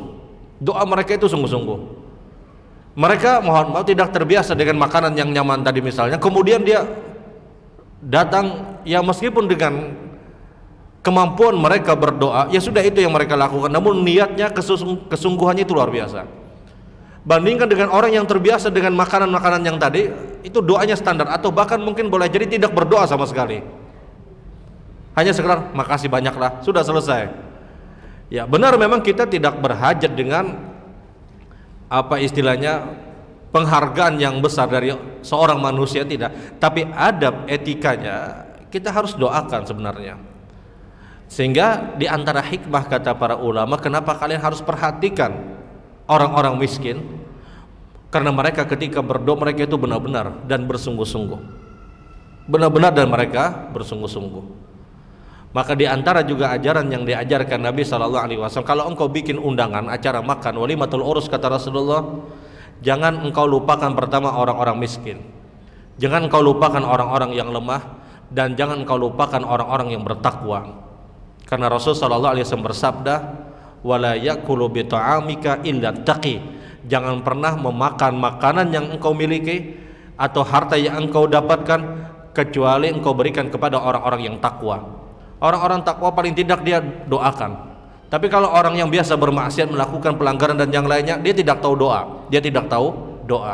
Mereka mohon maaf tidak terbiasa dengan makanan yang nyaman tadi misalnya. Kemudian dia datang, ya meskipun dengan kemampuan mereka berdoa, ya sudah itu yang mereka lakukan. Namun niatnya, kesungguhannya itu luar biasa. Bandingkan dengan orang yang terbiasa dengan makanan-makanan yang tadi, itu doanya standar atau bahkan mungkin boleh jadi tidak berdoa sama sekali. Hanya sekedar makasih banyaklah, sudah selesai. Ya benar, memang kita tidak berhajat dengan penghargaan yang besar dari seorang manusia, tidak. Tapi adab etikanya kita harus doakan sebenarnya. Sehingga di antara hikmah kata para ulama, kenapa kalian harus perhatikan orang-orang miskin, karena mereka ketika berdoa mereka itu benar-benar dan bersungguh-sungguh. Maka di antara juga ajaran yang diajarkan Nabi SAW, kalau engkau bikin undangan acara makan walimatul urus kata Rasulullah, jangan engkau lupakan pertama orang-orang miskin, jangan engkau lupakan orang-orang yang lemah, dan jangan engkau lupakan orang-orang yang bertakwa. Karena Rasulullah SAW bersabda, wala yakulu bi ta'amika illa taqi, jangan pernah memakan makanan yang engkau miliki atau harta yang engkau dapatkan kecuali engkau berikan kepada orang-orang yang takwa. Orang-orang takwa paling tidak dia doakan. Tapi kalau orang yang biasa bermaksiat, melakukan pelanggaran dan yang lainnya, dia tidak tahu doa.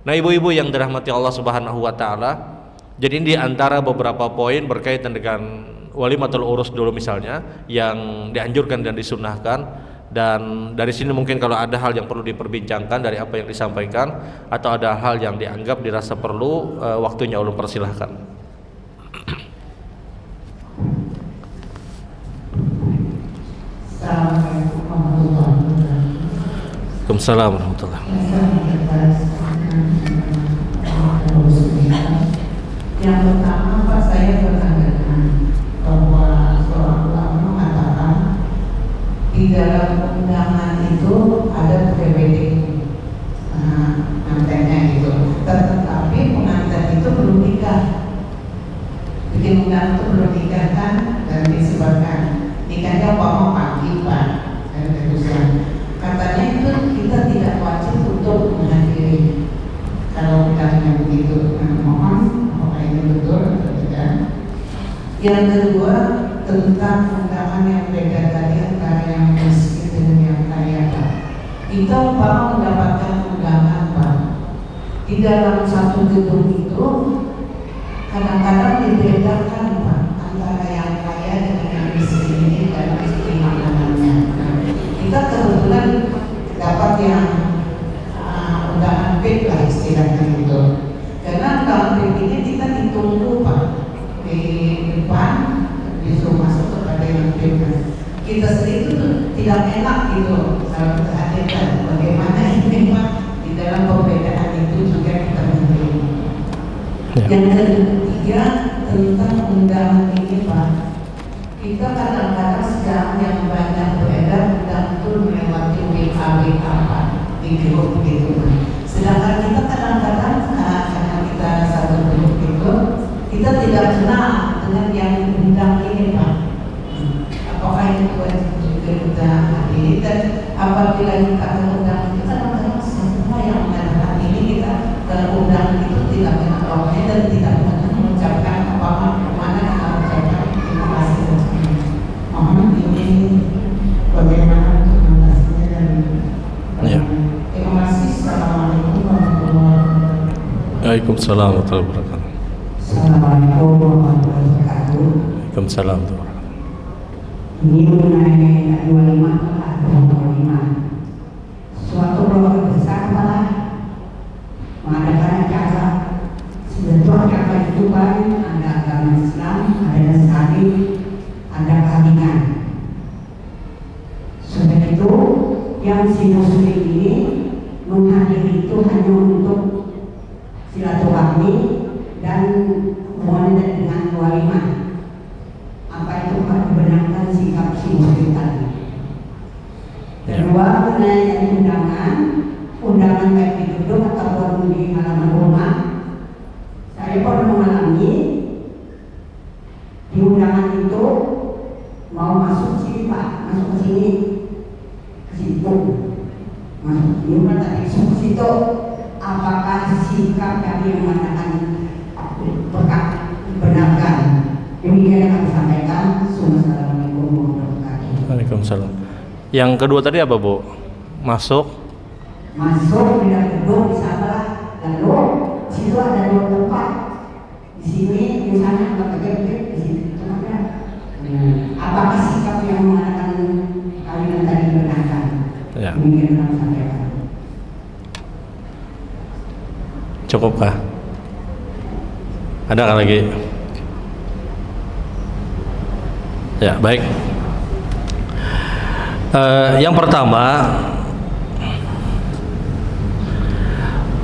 Nah, ibu-ibu yang dirahmati Allah Subhanahu wa taala, jadi ini di antara beberapa poin berkaitan dengan walimatul urus dulu misalnya yang dianjurkan dan disunahkan. Dan dari sini mungkin kalau ada hal yang perlu diperbincangkan dari apa yang disampaikan atau ada hal yang dianggap dirasa perlu, waktunya ulun persilahkan. Assalamualaikum warahmatullahi wabarakatuh. Waalaikumsalam warahmatullahi wabarakatuh. Yang pertama, Pak, saya bertanggapan bahwa seorang ulama mengatakan di dalam undangan itu ada pre-wedding pengantinnya gitu, tetapi pengantin itu belum nikah. Bikin undangan itu belum nikah kan, dan disebutkan nikahnya umpama pagi Pak, dan terusan. Katanya itu kita tidak wajib untuk menghadiri kalau undangannya begitu. Mohon apakah ini betul atau tidak? Yang kedua, tentang undangan yang beda tadi antara yang miskin dengan yang kaya Pak. Kita umpama mendapatkan undangan Pak, di dalam satu gedung itu kadang-kadang dibedakan Pak antara yang kaya dengan yang miskin ini dalam segi makanannya. Kita kebetulan dapat yang undangan VIP lah istilahnya gitu. Karena undangan VIP ini kita ditunggu Pak di depan, disuruh masuk kepada yang VIP. Kita sendiri itu tidak enak gitu kalau kita hadirkan. Bagaimana ini Pak di dalam perbedaan itu juga kita menerima. Yang ketiga, tentang undangan ini Pak, kita kadang-kadang sekarang yang banyak beredar undangan itu melewati WA Pak di grup gitu. Sedangkan kita kadang-kadang karena kita satu grup itu, kita tidak kenal dengan yang undang ini Pak. Apakah itu wajib juga kita hadiri, dan apabila kita undang itu kadang-kadang semua yang mengadakan ini kita undang itu tidak kenal orangnya dan tidak pernah mengucapkan apa-apa kemana kita ucapkan terima kasih. Mohon ini bagaimana untuk mengatasinya dan terima kasih. Assalamualaikum warahmatullahi wabarakatuh. Waalaikumsalam warahmatullahi wabarakatuh. Assalamualaikum warahmatullahi wabarakatuh. Waalaikumsalam warahmatullahi wabarakatuh. Ini mengenai 25 atau 25. Suatu keluarga besar malah mengadakan acara. Sebetulnya acara itu kan ada agama Islam, ada Nasrani, ada Katolik. Sudah itu yang si Muslim ini menghadiri itu hanya untuk silaturahmi dan hubungannya dengan walimah. Apa itu Pak dibenarkan sikap si Muslim tadi? Kedua, mengenai undangan baik di gedung ataupun di halaman rumah, saya pernah mengalami di undangan itu mau masuk sini Pak, masuk ke sini, ke situ, masuk ke sini, tadi masuk ke situ. Apakah sikap kami yang mengatakan benarkan? Demikian yang kami sampaikan. Assalamualaikum warahmatullahi wabarakatuh. Waalaikumsalam. Yang kedua tadi apa Bu? Masuk Masuk di dalam gedung di sana, lalu di situ ada dua tempat. Di sini, di sana, di sini tempatnya. Apakah sikap yang mengatakan kalian tadi benarkan? ya. Demikian yang kami sampaikan. Cukupkah? Ada lagi? Ya, baik. Yang pertama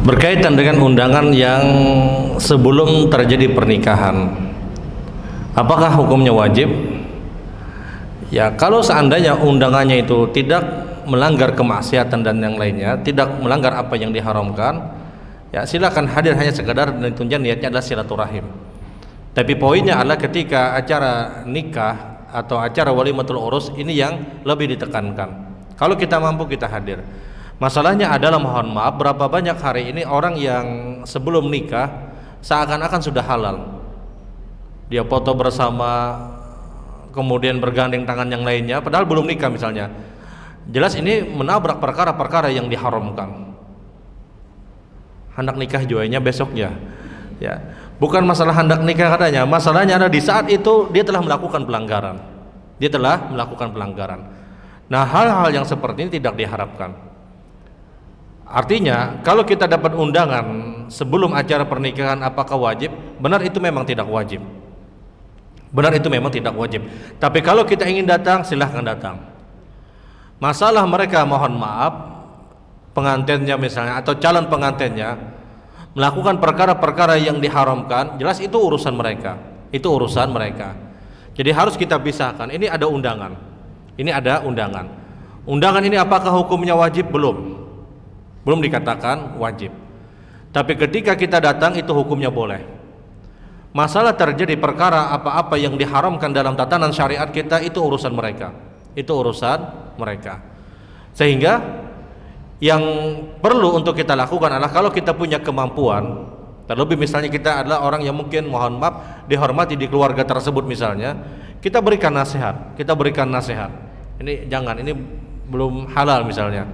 berkaitan dengan undangan yang sebelum terjadi pernikahan. Apakah hukumnya wajib? Ya, kalau seandainya undangannya itu tidak melanggar kemaksiatan dan yang lainnya, tidak melanggar apa yang diharamkan, ya silakan hadir hanya sekadar dan tunjang niatnya adalah silaturahim. Tapi poinnya adalah ketika acara nikah atau acara walimatul urus ini yang lebih ditekankan. Kalau kita mampu kita hadir. Masalahnya adalah mohon maaf berapa banyak hari ini orang yang sebelum nikah seakan-akan sudah halal. Dia foto bersama kemudian bergandeng tangan yang lainnya padahal belum nikah misalnya. Jelas ini menabrak perkara-perkara yang diharamkan. hendak nikah jualnya besoknya. Ya, bukan masalah hendak nikah katanya, masalahnya ada di saat itu dia telah melakukan pelanggaran. Dia telah melakukan pelanggaran. Nah, hal-hal yang seperti ini tidak diharapkan. Artinya, kalau kita dapat undangan sebelum acara pernikahan apakah wajib? Benar, itu memang tidak wajib. Benar, itu memang tidak wajib. Tapi kalau kita ingin datang, silahkan datang. Masalah mereka, mohon maaf, pengantinnya misalnya atau calon pengantinnya melakukan perkara-perkara yang diharamkan, jelas itu urusan mereka. Itu urusan mereka. Jadi harus kita pisahkan. Ini ada undangan. Ini ada undangan. Undangan ini apakah hukumnya wajib? Belum dikatakan wajib. Tapi ketika kita datang itu hukumnya boleh. Masalah terjadi perkara apa-apa yang diharamkan dalam tatanan syariat kita, itu urusan mereka. Itu urusan mereka. Sehingga yang perlu untuk kita lakukan adalah kalau kita punya kemampuan, terlebih misalnya kita adalah orang yang mungkin mohon maaf dihormati di keluarga tersebut misalnya, kita berikan nasihat. Ini jangan, ini belum halal misalnya.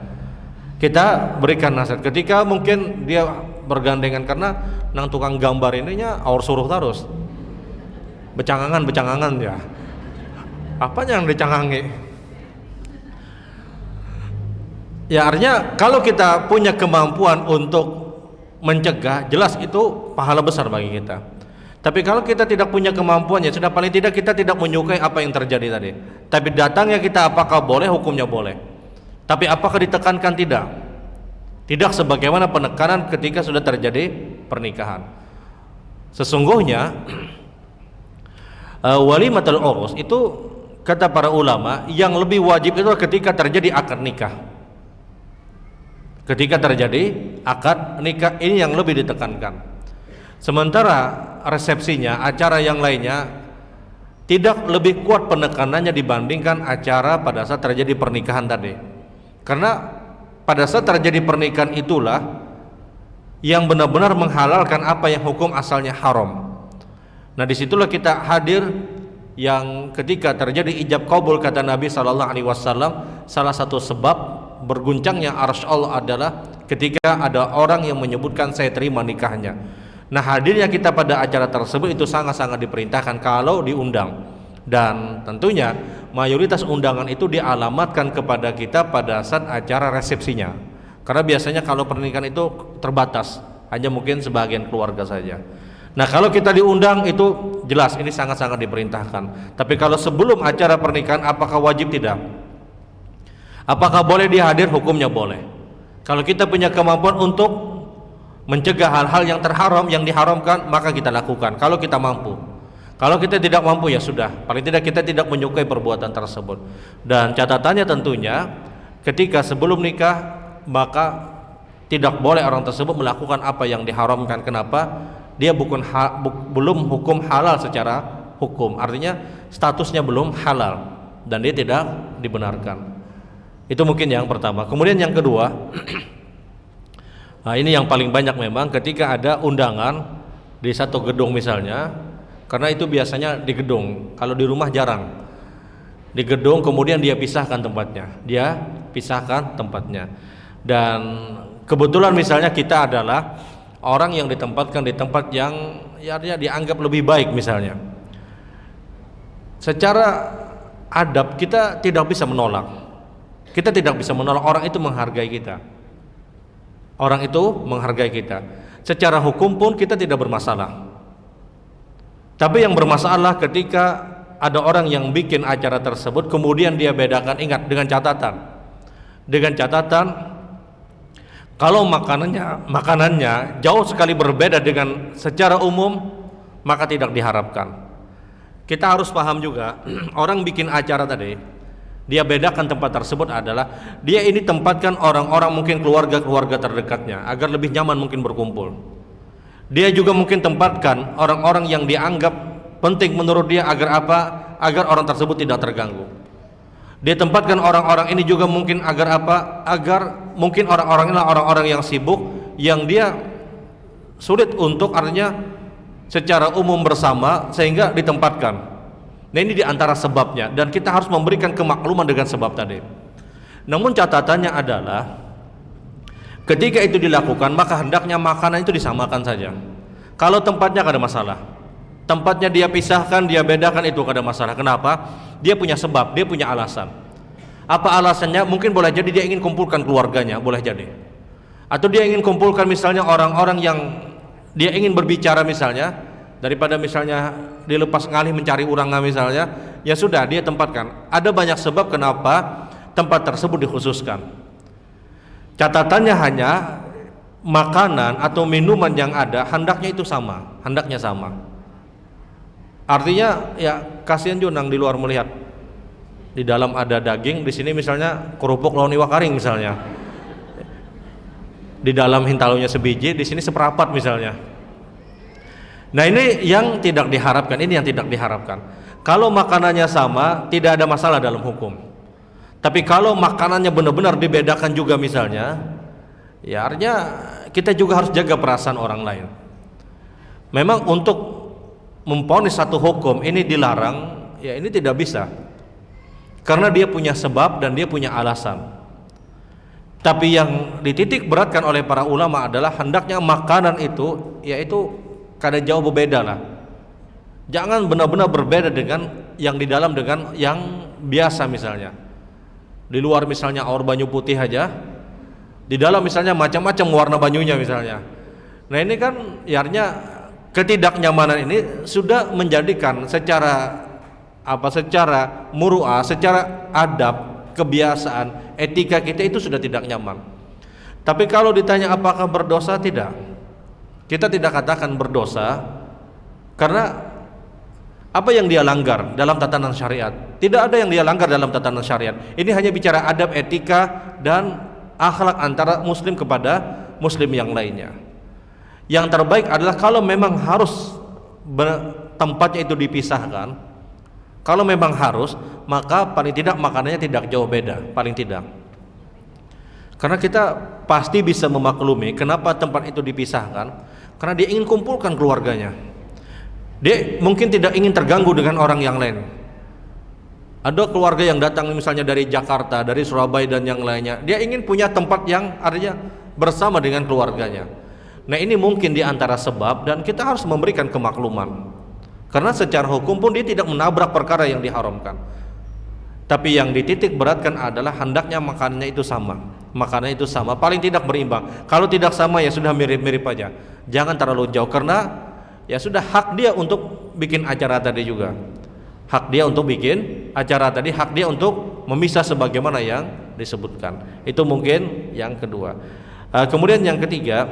Kita berikan nasihat ketika mungkin dia bergandengan karena nang tukang gambar ininya aur suruh terus becangangan ya, apa yang dicangangi ya, artinya kalau kita punya kemampuan untuk mencegah, jelas itu pahala besar bagi kita. Tapi kalau kita tidak punya kemampuan, ya sudah, paling tidak kita tidak menyukai apa yang terjadi tadi. Tapi datangnya kita apakah boleh? Hukumnya boleh. Tapi apakah ditekankan? Tidak. Tidak sebagaimana penekanan ketika sudah terjadi pernikahan. Sesungguhnya walimatul urus itu kata para ulama yang lebih wajib itu ketika terjadi akad nikah. Ketika terjadi akad nikah ini yang lebih ditekankan. Sementara resepsinya, acara yang lainnya tidak lebih kuat penekanannya dibandingkan acara pada saat terjadi pernikahan tadi. Karena pada saat terjadi pernikahan itulah yang benar-benar menghalalkan apa yang hukum asalnya haram. Nah, disitulah kita hadir, yang ketika terjadi ijab kabul kata Nabi SAW, salah satu sebab berguncangnya arsy Allah adalah ketika ada orang yang menyebutkan saya terima nikahnya. Nah, hadirnya kita pada acara tersebut itu sangat-sangat diperintahkan kalau diundang. Dan tentunya mayoritas undangan itu dialamatkan kepada kita pada saat acara resepsinya, karena biasanya kalau pernikahan itu terbatas, hanya mungkin sebagian keluarga saja. Nah, kalau kita diundang itu jelas ini sangat-sangat diperintahkan. Tapi kalau sebelum acara pernikahan apakah wajib? Tidak. Apakah boleh dia hadir? Hukumnya boleh. Kalau kita punya kemampuan untuk mencegah hal-hal yang terharam, yang diharamkan, maka kita lakukan kalau kita mampu. Kalau kita tidak mampu, ya sudah, paling tidak kita tidak menyukai perbuatan tersebut. Dan catatannya tentunya ketika sebelum nikah maka tidak boleh orang tersebut melakukan apa yang diharamkan. Kenapa? Dia belum hukum halal secara hukum, artinya statusnya belum halal dan dia tidak dibenarkan. Itu mungkin yang pertama. Kemudian yang kedua, nah ini yang paling banyak memang ketika ada undangan di satu gedung misalnya. Karena itu biasanya di gedung, kalau di rumah jarang. Di gedung kemudian dia pisahkan tempatnya. Dan kebetulan misalnya kita adalah orang yang ditempatkan di tempat yang ya dianggap lebih baik misalnya. Secara adab kita tidak bisa menolak. Kita tidak bisa menolak, orang itu menghargai kita. Orang itu menghargai kita. Secara hukum pun kita tidak bermasalah. Tapi yang bermasalah ketika ada orang yang bikin acara tersebut kemudian dia bedakan, ingat dengan catatan kalau makanannya jauh sekali berbeda dengan secara umum, maka tidak diharapkan. Kita harus paham juga orang bikin acara tadi, dia bedakan tempat tersebut adalah dia ini tempatkan orang-orang mungkin keluarga-keluarga terdekatnya agar lebih nyaman mungkin berkumpul. Dia juga mungkin tempatkan orang-orang yang dianggap penting menurut dia agar apa? Agar orang tersebut tidak terganggu. Dia tempatkan orang-orang ini juga mungkin agar apa? Agar mungkin orang-orang inilah orang-orang yang sibuk, yang dia sulit untuk artinya secara umum bersama, sehingga ditempatkan. Nah, ini diantara sebabnya, dan kita harus memberikan kemakluman dengan sebab tadi. Namun catatannya adalah Ketika itu dilakukan, maka hendaknya makanan itu disamakan saja. Kalau tempatnya tidak ada masalah, tempatnya dia pisahkan, dia bedakan, itu tidak ada masalah. Kenapa? Dia punya sebab, dia punya alasan. Apa alasannya? Mungkin boleh jadi dia ingin kumpulkan keluarganya, boleh jadi. Atau dia ingin kumpulkan misalnya orang-orang yang dia ingin berbicara misalnya, daripada misalnya dilepas ngalih mencari uranga misalnya, ya sudah dia tempatkan. Ada banyak sebab kenapa tempat tersebut dikhususkan. Catatannya hanya makanan atau minuman yang ada hendaknya itu sama, hendaknya sama. Artinya ya kasihan juga yang di luar melihat, di dalam ada daging, di sini misalnya kerupuk lawan iwak karing misalnya, di dalam hintalunya sebiji, di sini seperapat misalnya. Nah ini yang tidak diharapkan, ini yang tidak diharapkan. Kalau makanannya sama, tidak ada masalah dalam hukum. Tapi kalau makanannya benar-benar dibedakan juga misalnya, ya artinya kita juga harus jaga perasaan orang lain. Memang untuk memvonis satu hukum ini dilarang, ya ini tidak bisa. Karena dia punya sebab dan dia punya alasan. Tapi yang dititik beratkan oleh para ulama adalah hendaknya makanan itu, yaitu kada jauh berbeda lah. Jangan benar-benar berbeda dengan yang di dalam dengan yang biasa misalnya. Di luar misalnya air banyu putih aja, di dalam misalnya macam-macam warna banyunya misalnya. Nah ini kan artinya ketidaknyamanan ini sudah menjadikan secara muru'ah, secara adab, kebiasaan, etika kita itu sudah tidak nyaman. Tapi kalau ditanya apakah berdosa, tidak. Kita tidak katakan berdosa karena apa yang dia langgar dalam tatanan syariat. Tidak ada yang dia langgar dalam tatanan syariat. Ini hanya bicara adab, etika dan akhlak antara muslim kepada muslim yang lainnya. Yang terbaik adalah kalau memang harus tempatnya itu dipisahkan, kalau memang harus, maka paling tidak makanannya tidak jauh beda, paling tidak. Karena kita pasti bisa memaklumi kenapa tempat itu dipisahkan, karena dia ingin kumpulkan keluarganya. Dia mungkin tidak ingin terganggu dengan orang yang lain. Ada keluarga yang datang misalnya dari Jakarta, dari Surabaya dan yang lainnya, dia ingin punya tempat yang artinya bersama dengan keluarganya. Nah ini mungkin di antara sebab, dan kita harus memberikan kemakluman. Karena secara hukum pun dia tidak menabrak perkara yang diharamkan. Tapi yang dititik beratkan adalah hendaknya makanannya itu sama. Makanannya itu sama, paling tidak berimbang. Kalau tidak sama ya sudah mirip-mirip aja. Jangan terlalu jauh, karena ya sudah hak dia untuk bikin acara tadi juga. Hak dia untuk bikin acara tadi, hak dia untuk memisah sebagaimana yang disebutkan. Itu mungkin yang kedua. Kemudian yang ketiga,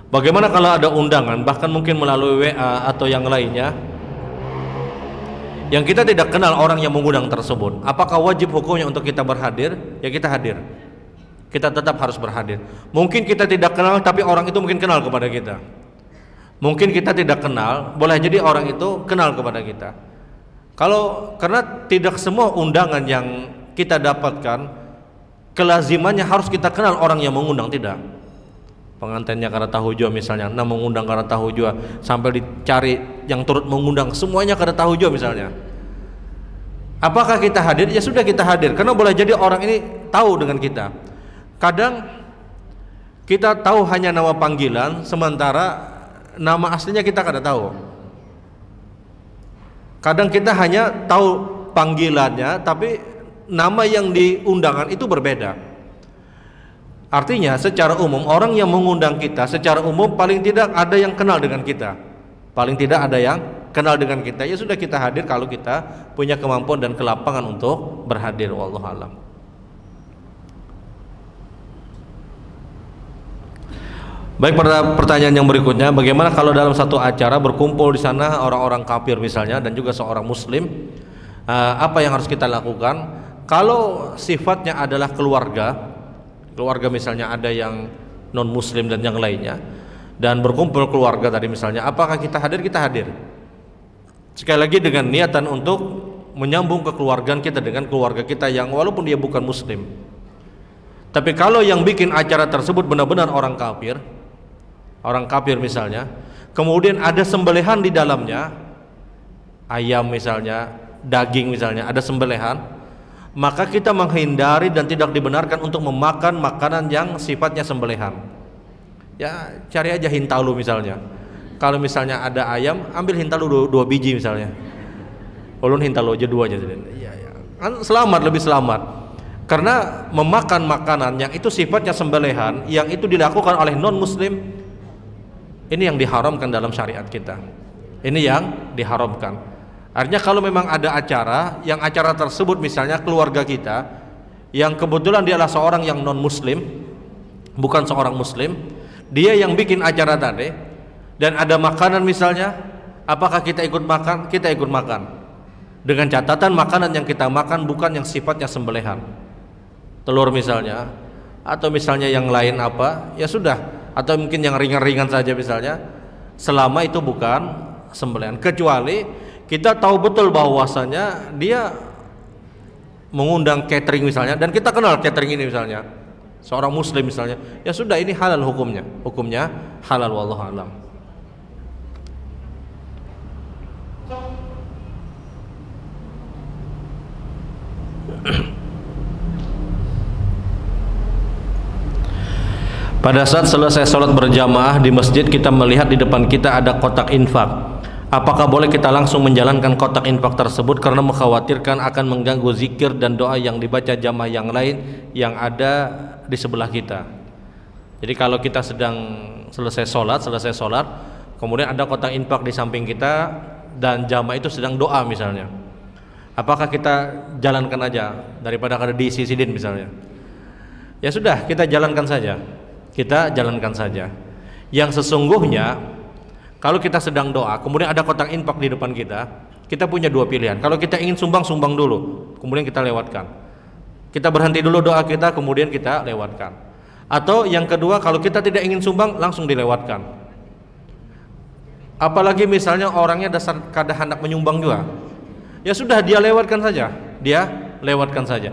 bagaimana kalau ada undangan, bahkan mungkin melalui WA atau yang lainnya, yang kita tidak kenal orang yang mengundang tersebut. Apakah wajib hukumnya untuk kita berhadir? Ya kita hadir. Kita tetap harus berhadir. Mungkin kita tidak kenal, tapi orang itu mungkin kenal kepada kita. Mungkin kita tidak kenal, boleh jadi orang itu kenal kepada kita. Karena tidak semua undangan yang kita dapatkan kelazimannya harus kita kenal orang yang mengundang, tidak. Pengantinnya karena tahu jua misalnya, mengundang karena tahu jua, sampai dicari yang turut mengundang semuanya karena tahu jua misalnya. Apakah kita hadir? Ya sudah kita hadir, karena boleh jadi orang ini tahu dengan kita. Kadang kita tahu hanya nama panggilan, sementara nama aslinya kita kada tahu. Kadang kita hanya tahu panggilannya, tapi nama yang diundangan itu berbeda. Artinya secara umum orang yang mengundang kita secara umum paling tidak ada yang kenal dengan kita. Paling tidak ada yang kenal dengan kita. Ya sudah kita hadir kalau kita punya kemampuan dan kelapangan untuk berhadir. Wallahu a'lam. Baik, pada pertanyaan yang berikutnya, bagaimana kalau dalam satu acara berkumpul di sana orang-orang kafir misalnya dan juga seorang muslim, apa yang harus kita lakukan? Kalau sifatnya adalah keluarga misalnya ada yang non muslim dan yang lainnya, dan berkumpul keluarga tadi misalnya, apakah kita hadir? Kita hadir. Sekali lagi dengan niatan untuk menyambung kekeluargaan kita dengan keluarga kita yang walaupun dia bukan muslim. Tapi kalau yang bikin acara tersebut benar-benar orang kafir misalnya, kemudian ada sembelihan di dalamnya, ayam misalnya, daging misalnya, ada sembelihan, maka kita menghindari dan tidak dibenarkan untuk memakan makanan yang sifatnya sembelihan. Ya cari aja hintalu misalnya. Kalau misalnya ada ayam, ambil hintalu dua biji misalnya. Ulun hintalu aja 2 aja. Ya. Kan selamat, lebih selamat. Karena memakan makanan yang itu sifatnya sembelihan, yang itu dilakukan oleh non muslim, ini yang diharamkan dalam syariat kita. Ini yang diharamkan. Artinya kalau memang ada acara, yang acara tersebut misalnya keluarga kita, yang kebetulan dia adalah seorang yang non muslim, bukan seorang muslim, dia yang bikin acara tadi, dan ada makanan misalnya, apakah kita ikut makan? Kita ikut makan, dengan catatan makanan yang kita makan bukan yang sifatnya sembelihan, telur misalnya, atau misalnya yang lain apa, ya sudah, atau mungkin yang ringan-ringan saja misalnya, selama itu bukan sembelihan. Kecuali kita tahu betul bahwasanya dia mengundang catering misalnya, dan kita kenal catering ini misalnya, seorang muslim misalnya, ya sudah, ini halal hukumnya halal, wallahu a'lam. Pada saat selesai sholat berjamaah di masjid, kita melihat di depan kita ada kotak infak. Apakah boleh kita langsung menjalankan kotak infak tersebut karena mengkhawatirkan akan mengganggu zikir dan doa yang dibaca jamaah yang lain yang ada di sebelah kita? Jadi kalau kita sedang selesai sholat, kemudian ada kotak infak di samping kita dan jamaah itu sedang doa misalnya, apakah kita jalankan aja daripada ada diisi sidin misalnya? Ya sudah, kita jalankan saja. Yang sesungguhnya kalau kita sedang doa, kemudian ada kotak infak di depan kita punya 2 pilihan. Kalau kita ingin sumbang dulu, kemudian kita lewatkan. Kita berhenti dulu doa kita, kemudian kita lewatkan. Atau yang kedua, kalau kita tidak ingin sumbang, langsung dilewatkan. Apalagi misalnya orangnya dasar kada hendak menyumbang juga, ya sudah, dia lewatkan saja.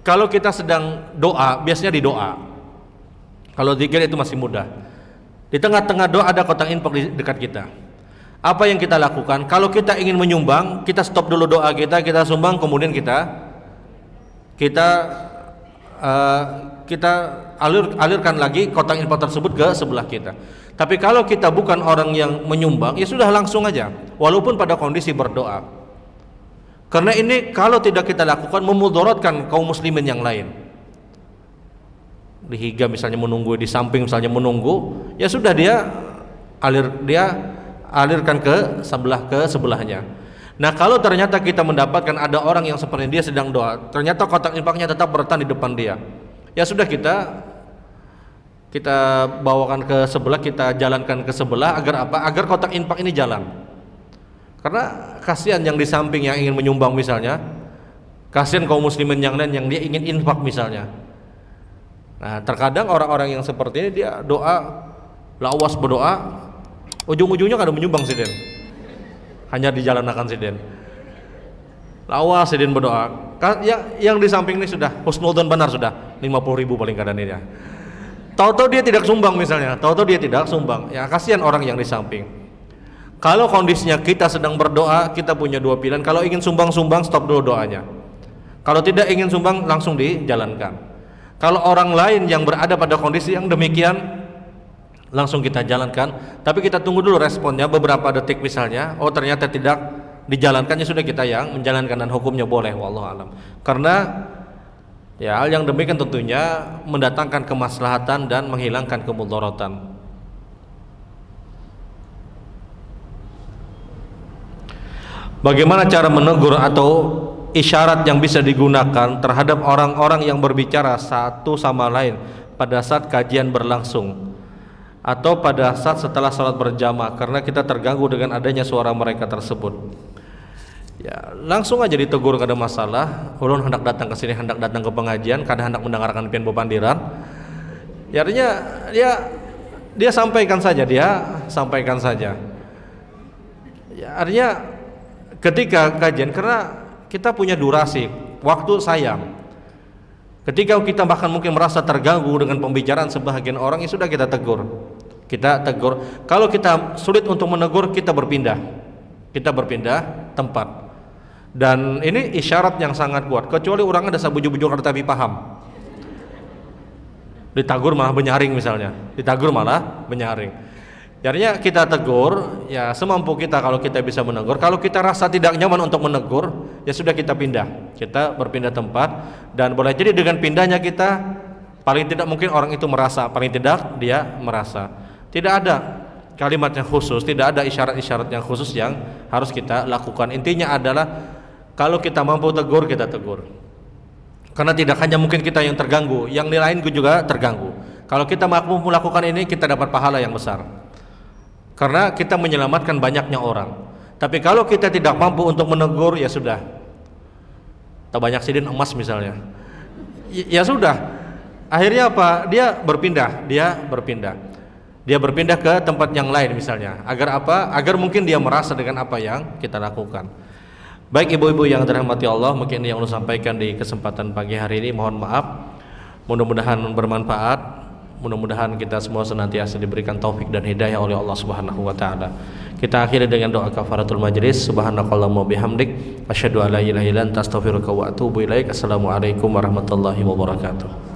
Kalau kita sedang doa, biasanya di doa. Kalau zikir itu masih mudah. Di tengah-tengah doa ada kotak infak di dekat kita. Apa yang kita lakukan? Kalau kita ingin menyumbang, kita stop dulu doa kita sumbang, kemudian kita alirkan lagi kotak infak tersebut ke sebelah kita. Tapi kalau kita bukan orang yang menyumbang, ya sudah, langsung aja, walaupun pada kondisi berdoa. Karena ini kalau tidak kita lakukan memudaratkan kaum muslimin yang lain. Dihiga misalnya menunggu, di samping misalnya menunggu, ya sudah, dia alirkan ke sebelahnya. Nah, kalau ternyata kita mendapatkan ada orang yang seperti dia sedang doa, ternyata kotak infaknya tetap bertahan di depan dia, ya sudah, kita bawakan ke sebelah, kita jalankan ke sebelah. Agar apa? Agar kotak infak ini jalan. Karena kasihan yang di samping yang ingin menyumbang misalnya, kasihan kaum muslimin yang lain yang dia ingin infak misalnya. Nah, terkadang orang-orang yang seperti ini dia doa, lawas berdoa, ujung-ujungnya kada menyumbang sidin, hanya dijalankan sidin. Lawas sidin berdoa, yang di samping ini sudah husnudzon benar, sudah 50.000 paling kadang ini ya. Tahu-tahu dia tidak sumbang misalnya, ya kasihan orang yang di samping. Kalau kondisinya kita sedang berdoa, kita punya 2 pilihan. Kalau ingin sumbang, stop dulu doanya. Kalau tidak ingin sumbang, langsung dijalankan. Kalau orang lain yang berada pada kondisi yang demikian, langsung kita jalankan, tapi kita tunggu dulu responnya beberapa detik misalnya. Oh, ternyata tidak dijalankannya, sudah, kita yang menjalankan dan hukumnya boleh, wallahu alam. Karena ya hal yang demikian tentunya mendatangkan kemaslahatan dan menghilangkan kemudaratan. Bagaimana cara menegur atau isyarat yang bisa digunakan terhadap orang-orang yang berbicara satu sama lain pada saat kajian berlangsung atau pada saat setelah sholat berjamaah, karena kita terganggu dengan adanya suara mereka tersebut? Ya, langsung aja ditegur, kada masalah. Ulun hendak datang ke sini, hendak datang ke pengajian, kada hendak mendengarkan pian bepandiran. Ya, artinya dia sampaikan saja, Ya, artinya ketika kajian, karena kita punya durasi, waktu sayang. Ketika kita bahkan mungkin merasa terganggu dengan pembicaraan sebahagian orang, ya sudah, kita tegur. Kalau kita sulit untuk menegur, kita berpindah tempat. Dan ini isyarat yang sangat kuat, kecuali orang ada sabujur-bujur tapi paham. Ditagur malah menyaring misalnya, ditagur malah menyaring. Jadinya kita tegur ya semampu kita kalau kita bisa menegur. Kalau kita rasa tidak nyaman untuk menegur, ya sudah kita pindah. Kita berpindah tempat, dan boleh jadi dengan pindahnya kita paling tidak mungkin orang itu merasa, paling tidak dia merasa. Tidak ada kalimat yang khusus, tidak ada isyarat-isyarat yang khusus yang harus kita lakukan. Intinya adalah kalau kita mampu tegur, kita tegur. Karena tidak hanya mungkin kita yang terganggu, yang lain juga terganggu. Kalau kita mampu melakukan ini, kita dapat pahala yang besar. Karena kita menyelamatkan banyaknya orang. Tapi kalau kita tidak mampu untuk menegur, ya sudah. Tak banyak sidin emas misalnya. Ya sudah. Akhirnya apa? Dia berpindah. Dia berpindah ke tempat yang lain misalnya. Agar apa? Agar mungkin dia merasa dengan apa yang kita lakukan. Baik ibu-ibu yang dirahmati Allah, mungkin yang Allah sampaikan di kesempatan pagi hari ini, mohon maaf. Mudah-mudahan bermanfaat. Mudah-mudahan kita semua senantiasa diberikan taufik dan hidayah oleh Allah Subhanahu wa taala. Kita akhiri dengan doa kafaratul majlis. Subhanakallahumma bihamdik asyhadu an la ilaha illa anta astaghfiruka wa atubu ilaik. Assalamualaikum warahmatullahi wabarakatuh.